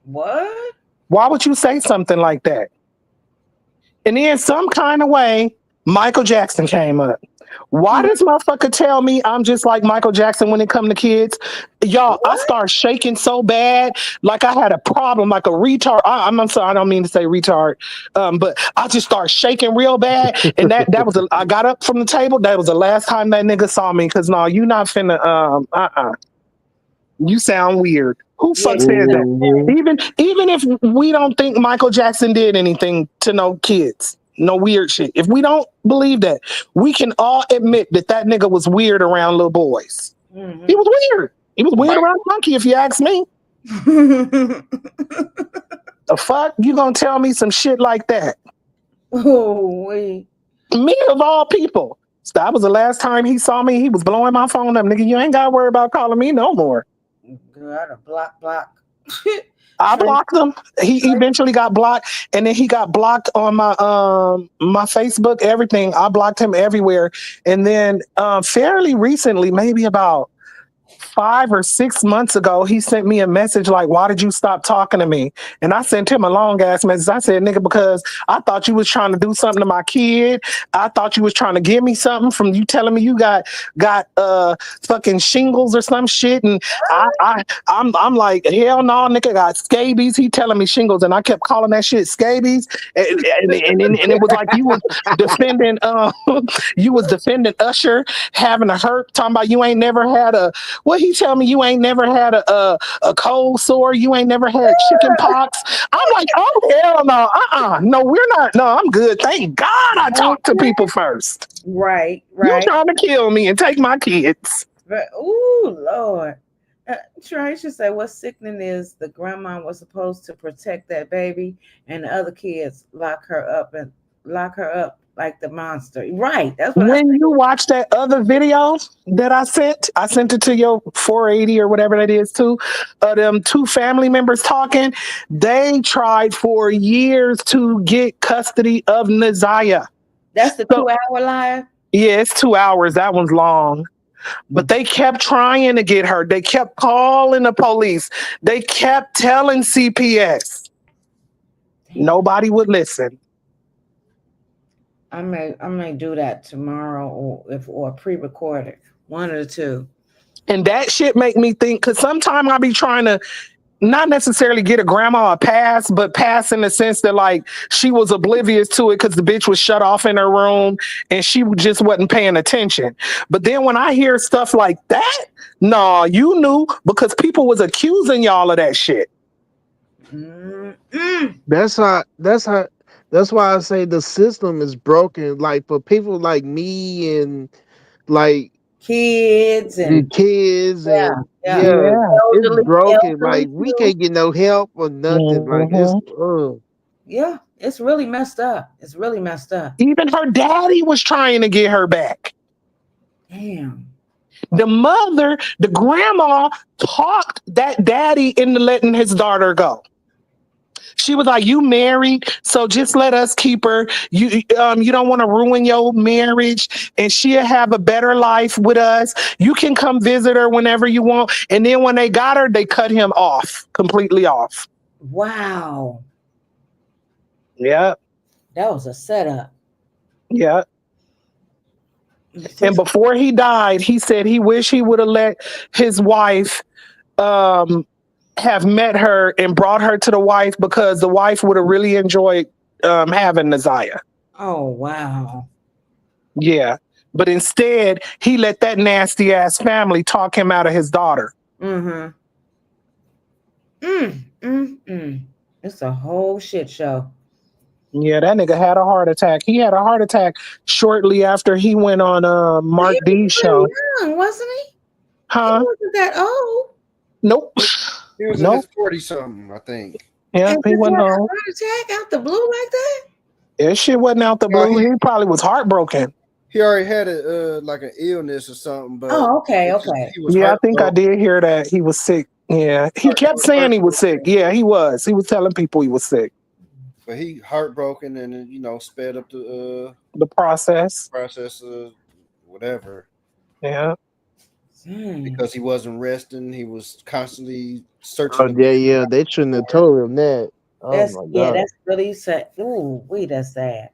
What? Why would you say something like that? And then some kind of way, Michael Jackson came up. Why does motherfucker tell me I'm just like Michael Jackson when it come to kids? Y'all, I start shaking so bad, like I had a problem, like a retard. I'm sorry, I don't mean to say retard, but I just start shaking real bad. And that was, I got up from the table. That was the last time that nigga saw me. Cause no, you not finna, you sound weird. Who fuck says that? Even if we don't think Michael Jackson did anything to no kids, no weird shit. If we don't believe that, we can all admit that that nigga was weird around little boys. Mm-hmm. He was weird. He was weird around Monkey, if you ask me. The fuck? You gonna tell me some shit like that? Oh, wait. Me of all people. So that was the last time he saw me. He was blowing my phone up. Nigga, you ain't gotta worry about calling me no more. Girl, I done block. I blocked him. He eventually got blocked, and then he got blocked on my Facebook, everything. I blocked him everywhere. And then fairly recently, maybe about 5 or 6 months ago, he sent me a message like, why did you stop talking to me? And I sent him a long ass message. I said, nigga, because I thought you was trying to do something to my kid. I thought you was trying to give me something from you telling me you got fucking shingles or some shit. And I'm like, hell no, nigga, got scabies. He telling me shingles, and I kept calling that shit scabies. And it was like you was defending Usher having a hurt, talking about you ain't never had a, what he tell me, you ain't never had a cold sore, you ain't never had chicken pox. I'm like, oh hell no, no, we're not, no, I'm good. Thank God I talked to people first. Right. You trying to kill me and take my kids. But, ooh, Lord. Tracy said, what's sickening is the grandma was supposed to protect that baby, and the other kids lock her up like the monster. Right. That's what When you watch that other video that I sent it to your 480 or whatever that is too, of them two family members talking. They tried for years to get custody of Naziah. that's the So 2 hour live. yeah, it's 2 hours. That one's long. But they kept trying to get her. They kept calling the police. They kept telling CPS. Nobody would listen. I may do that tomorrow or pre-record it. One of the two. And that shit make me think, because sometimes I be trying to not necessarily get a grandma a pass, but pass in the sense that like she was oblivious to it because the bitch was shut off in her room and she just wasn't paying attention. But then when I hear stuff like that, nah, you knew because people was accusing y'all of that shit. That's how. That's why I say the system is broken. Like for people like me and like kids the and kids and Yeah. it's elderly broken. Like we too. can't get no help or nothing. Like it's Yeah, it's really messed up. It's really messed up. Even her daddy was trying to get her back. Damn. The mother, the grandma talked that daddy into letting his daughter go. She was like, "You married, so just let us keep her. You don't want to ruin your marriage, and she'll have a better life with us. You can come visit her whenever you want." And then when they got her, they cut him off, completely off. Wow. Yeah. That was a setup. Yeah. And before he died, he said he wished he would have let his wife have met her and brought her to the wife because the wife would have really enjoyed having Naziah. Oh, wow. Yeah. But instead, he let that nasty ass family talk him out of his daughter. It's a whole shit show. Yeah, that nigga had a heart attack. He had a heart attack shortly after he went on Mark D's show. Young, wasn't he? Huh? He wasn't that old. Nope. He was in his 40-something, I think. Yeah, And he just wasn't had a old. heart attack out the blue like that? That shit wasn't out the blue. He probably was heartbroken. He already had a like an illness or something, but okay. he was Yeah, I think I did hear that he was sick. Yeah, he kept saying he was sick. Yeah, he was. He was telling people he was sick. But he heartbroken and sped up the process. Whatever. Yeah. Because he wasn't resting, he was constantly searching. Oh yeah. They shouldn't have told him that. Oh That's my god. that's really sad. Ooh, that's sad.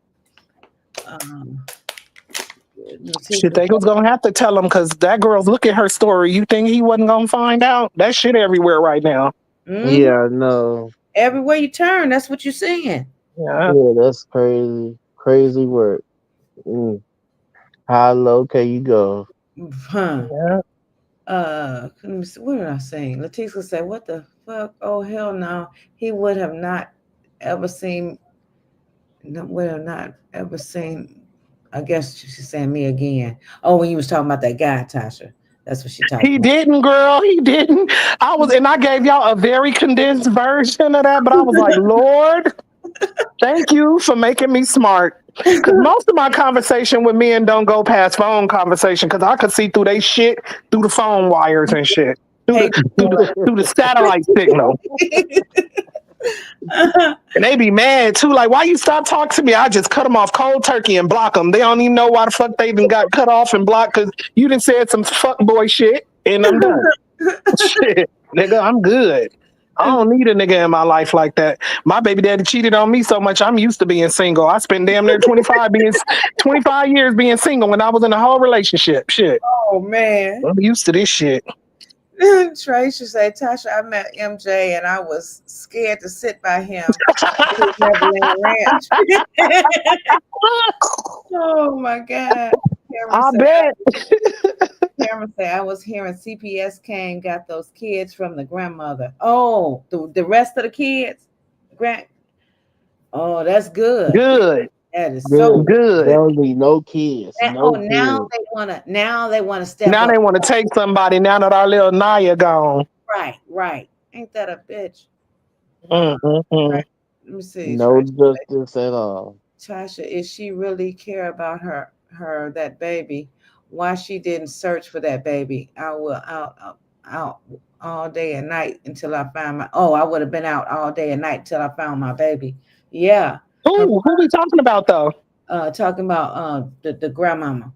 Shit, they was gonna have to tell him because that girl's look at her story. You think he wasn't gonna find out? That shit everywhere right now. Yeah, no. Everywhere you turn, that's what you're seeing. Yeah, that's crazy. Crazy work. How low can you go? Huh. Yeah. Let me see, what did I say? Leticia said, "What the fuck? Oh hell no! He would have not ever seen. Would have not ever seen. I guess she's saying me again. Oh, when you was talking about that guy, Tasha. That's what she talked He about. didn't, girl. He didn't. I gave y'all a very condensed version of that, but I was like, Lord, thank you for making me smart. Because most of my conversation with men don't go past phone conversation because I could see through they shit through the phone wires and shit. Through the satellite signal. And they be mad too. Like, why you stop talking to me? I just cut them off cold turkey and block them. They don't even know why the fuck they even got cut off and blocked because you done said some fuck boy shit and I'm done. Shit, nigga, I'm good. I don't need a nigga in my life like that. My baby daddy cheated on me so much. I'm used to being single. I spent damn near 25 years being single when I was in a whole relationship. Shit. Oh man. I'm used to this shit. Trey should say, Tasha, I met MJ and I was scared to sit by him. He was Neverland Ranch. Oh my God. I bet. Cameron said, I was hearing CPS came, got those kids from the grandmother. Oh, the rest of the kids? Oh, that's good. Good. That is so good. There don't be no kids. No kids. now they wanna step now up. They want to take somebody now that our little Naya gone. Right. Ain't that a bitch? Mm-hmm. Right. Let me see. No justice at all. Tasha, is she really care about her that baby? Why she didn't search for that baby? I will out all day and night until I found my. Oh, I would have been out all day and night till I found my baby. Yeah, her Who we talking about though? talking about the grandmama.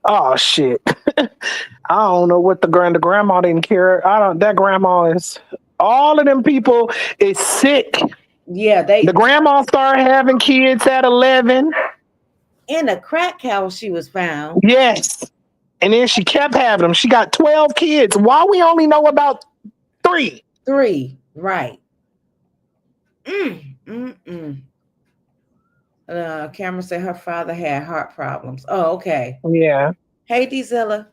Oh shit. I don't know what the grandma didn't care. I don't that grandma is all of them people is sick. Yeah, The they grandma started having kids at 11. in a crack house she was found. Yes. And then she kept having them. She got 12 kids. Why we only know about 3? 3, right. Mm, mm, mm. Cameron said her father had heart problems. Oh, okay. Yeah. Hey, Dzilla.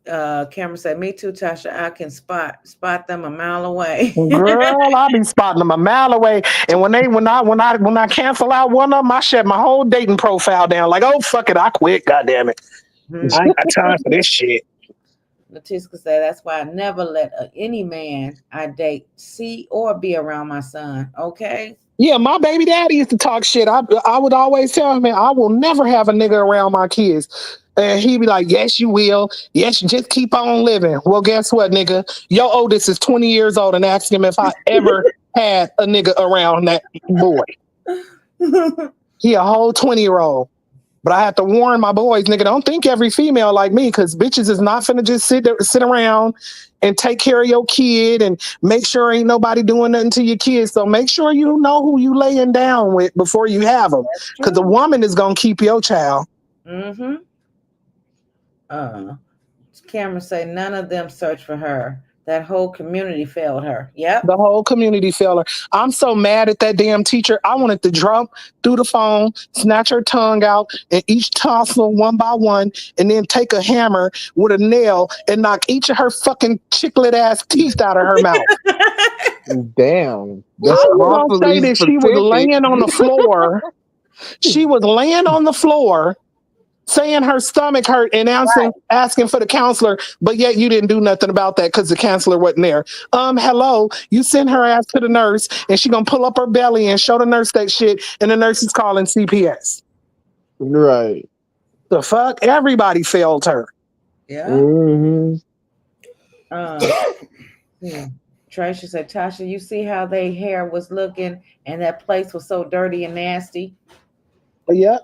Cameron said, "Me too, Tasha. I can spot them a mile away." Girl, I be spotting them a mile away. And when I cancel out one of them, I shut my whole dating profile down. Like, oh fuck it, I quit. God damn it. I ain't got time for this shit. Letiska said, "That's why I never let any man I date see or be around my son." Okay. Yeah, my baby daddy used to talk shit. I would always tell him, man, I will never have a nigga around my kids. And he'd be like, yes, you will. Yes, you just keep on living. Well, guess what, nigga? Your oldest is 20 years old and ask him if I ever had a nigga around that boy. He a whole 20-year-old. But I have to warn my boys, nigga, don't think every female like me, because bitches is not finna just sit around and take care of your kid and make sure ain't nobody doing nothing to your kids. So make sure you know who you laying down with before you have them, because the woman is gonna keep your child. Mm-hmm. Cameron say none of them searched for her. That whole community failed her. Yep. The whole community failed her. I'm so mad at that damn teacher. I wanted to jump through the phone, snatch her tongue out, and each tonsil one by one, and then take a hammer with a nail and knock each of her fucking chiclet ass teeth out of her mouth. Damn. How you gonna say that she was laying on the floor? She was laying on the floor saying her stomach hurt and asking for the counselor, but yet you didn't do nothing about that because the counselor wasn't there. Hello, you send her ass to the nurse and she gonna pull up her belly and show the nurse that shit, and the nurse is calling CPS. Right. The fuck? Everybody failed her. Yeah. Mm-hmm. Tracia said, Tasha, you see how their hair was looking and that place was so dirty and nasty? Yeah.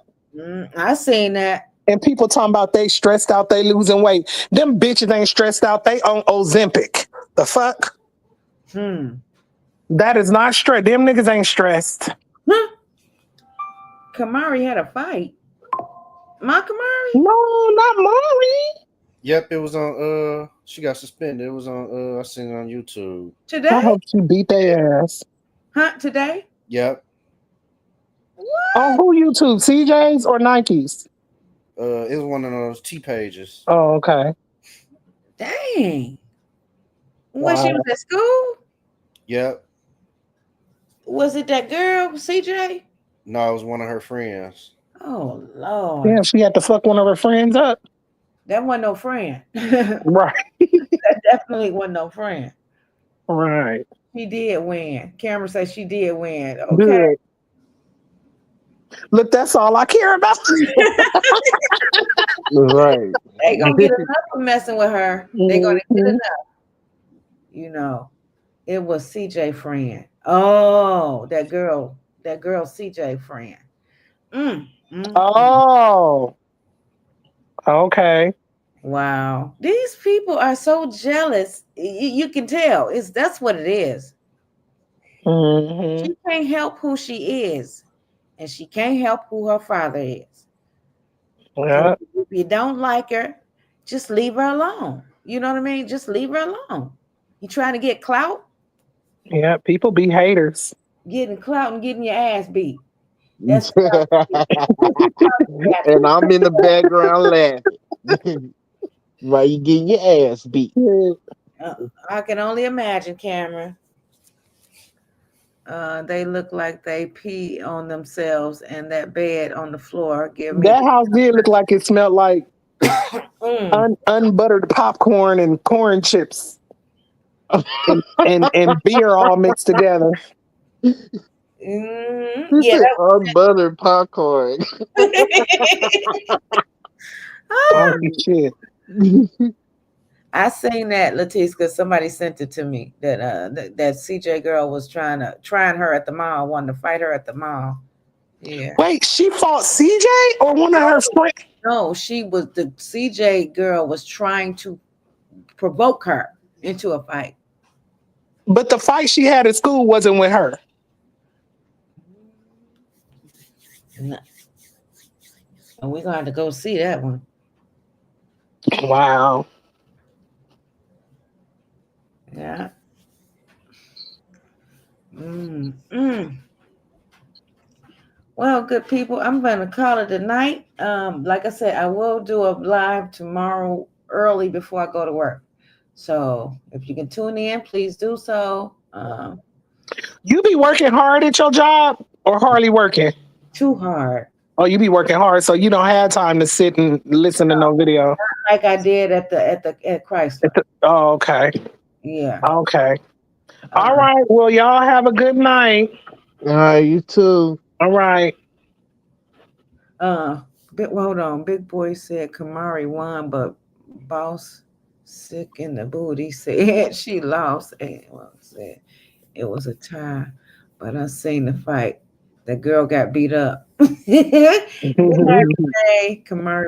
I seen that. And people talking about they stressed out, they losing weight. Them bitches ain't stressed out, they on Ozempic. The fuck? That is not stress. Them niggas ain't stressed. Kamari had a fight. My Kamari? No, not Mari. Yep, it was on she got suspended. It was on I seen it on YouTube. Today? I hope she beat their ass. Huh? Today? Yep. What? On who YouTube? CJ's or Nike's? It was one of those T pages. Oh, okay. Dang. When she was at school? Yep. Was it that girl, CJ? No, it was one of her friends. Oh, Lord. Yeah, she had to fuck one of her friends up. That wasn't no friend. Right. That definitely wasn't no friend. Right. She did win. Cameron said she did win. Okay. Good. Look, that's all I care about. Right. They gonna get enough of messing with her. They gonna get enough. You know, it was CJ friend. Oh, that girl CJ friend. Oh. Okay. Wow. These people are so jealous. You can tell. That's what it is. Mm-hmm. She can't help who she is, and she can't help who her father is. Yeah. So if you don't like her, just leave her alone. You know what I mean? Just leave her alone. You trying to get clout? Yeah, people be haters. Getting clout and getting your ass beat. That's and I'm in the background laughing. Why you getting your ass beat? I can only imagine, Cameron. They look like they pee on themselves, and that bed on the floor give me that house did look like it smelled like unbuttered popcorn and corn chips and beer all mixed together. He Yeah, said unbuttered popcorn. Funky shit. I seen that, Latiska. Somebody sent it to me that that CJ girl was trying her at the mall, wanting to fight her at the mall. Yeah. Wait, she fought CJ or one of her friends? No, the CJ girl was trying to provoke her into a fight. But the fight she had at school wasn't with her. No. And we're gonna have to go see that one. Wow. Yeah. Well, good people, I'm gonna call it a night. Like I said, I will do a live tomorrow early before I go to work. So if you can tune in, please do so. You be working hard at your job or hardly working? Too hard. Oh, you be working hard, so you don't have time to sit and listen to no video. Like I did at Chrysler. Oh, okay. Yeah. Okay. All right. Well, y'all have a good night. All right, you too. All right. Hold on. Big Boy said Kamari won, but Boss sick in the booty said she lost. And said it was a tie, but I seen the fight. The girl got beat up. Kamari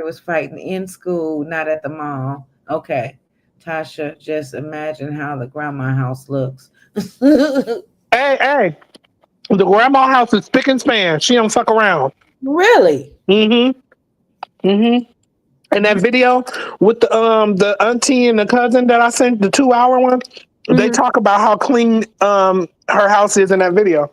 was fighting in school, not at the mall. Okay. Tasha, just imagine how the grandma house looks. Hey. The grandma house is spick and span. She don't fuck around. Really? And that video with the auntie and the cousin that I sent, the 2-hour one, they talk about how clean her house is in that video.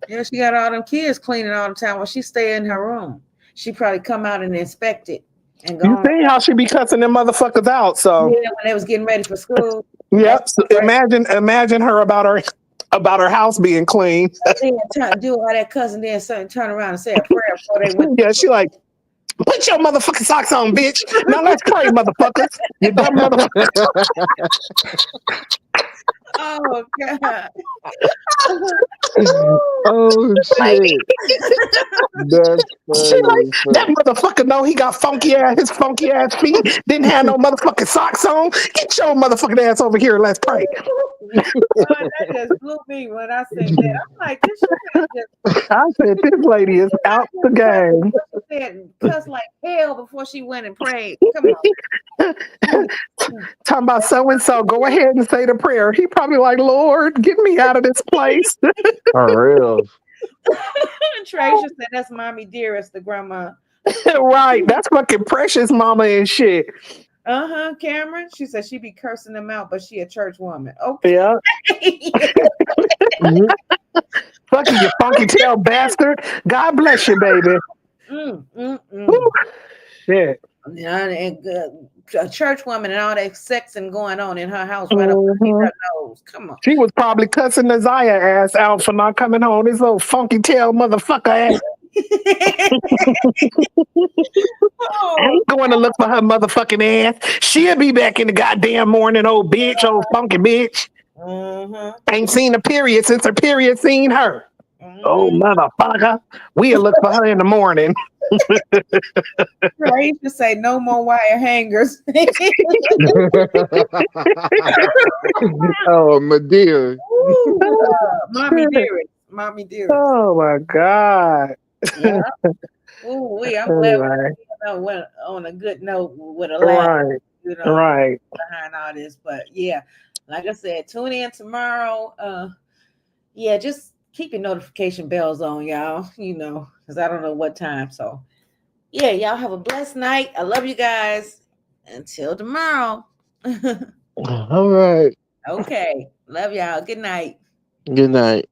Yeah, she got all them kids cleaning all the time while she stay in her room. She probably come out and inspect it and go. You see how she be cussing them motherfuckers out? So yeah, when they was getting ready for school. Yep. So imagine her about her house being clean. Do all that cussing, then turn around and say a prayer before they went. Yeah, she like, put your motherfucking socks on, bitch. Now let's pray, motherfuckers. You dumb motherfucker. Oh God. Oh shit. That's She like, funny. that motherfucker know he got his funky ass feet. Didn't have no motherfucking socks on. Get your motherfucking ass over here. Let's pray. That just blew me when I said that. I'm like, this shit just. I said, this lady is out the game. She said cuss like hell before she went and prayed. Come on. Talking about so and so. Go ahead and say the prayer. He probably like, Lord, get me out of this place. For real. Tracia said that's mommy dearest, the grandma. Right. That's fucking precious mama and shit. Cameron. She said she be cursing them out, but she a church woman. Okay. Yeah. Fuck you funky tail bastard. God bless you, baby. Shit. Yeah, and a church woman and all that sexing going on in her house right up underneath her nose. Come on. She was probably cussing Isaiah ass out for not coming home. This little funky tail motherfucker ass. I ain't going to look for her motherfucking ass. She'll be back in the goddamn morning, old bitch, old funky bitch. Ain't seen a period since her period seen her. Oh, motherfucker. We'll look for her in the morning. I used to say no more wire hangers. Oh, my dear. Mommy dearest. Mommy dearest. Oh, my God. Yeah. Ooh, I'm glad we went on a good note with a laugh. Right. Behind all this. But yeah, like I said, tune in tomorrow. Yeah, just keep your notification bells on, y'all, because I don't know what time. So yeah, y'all have a blessed night. I love you guys. Until tomorrow. All right. Okay. Love y'all. Good night. Good night.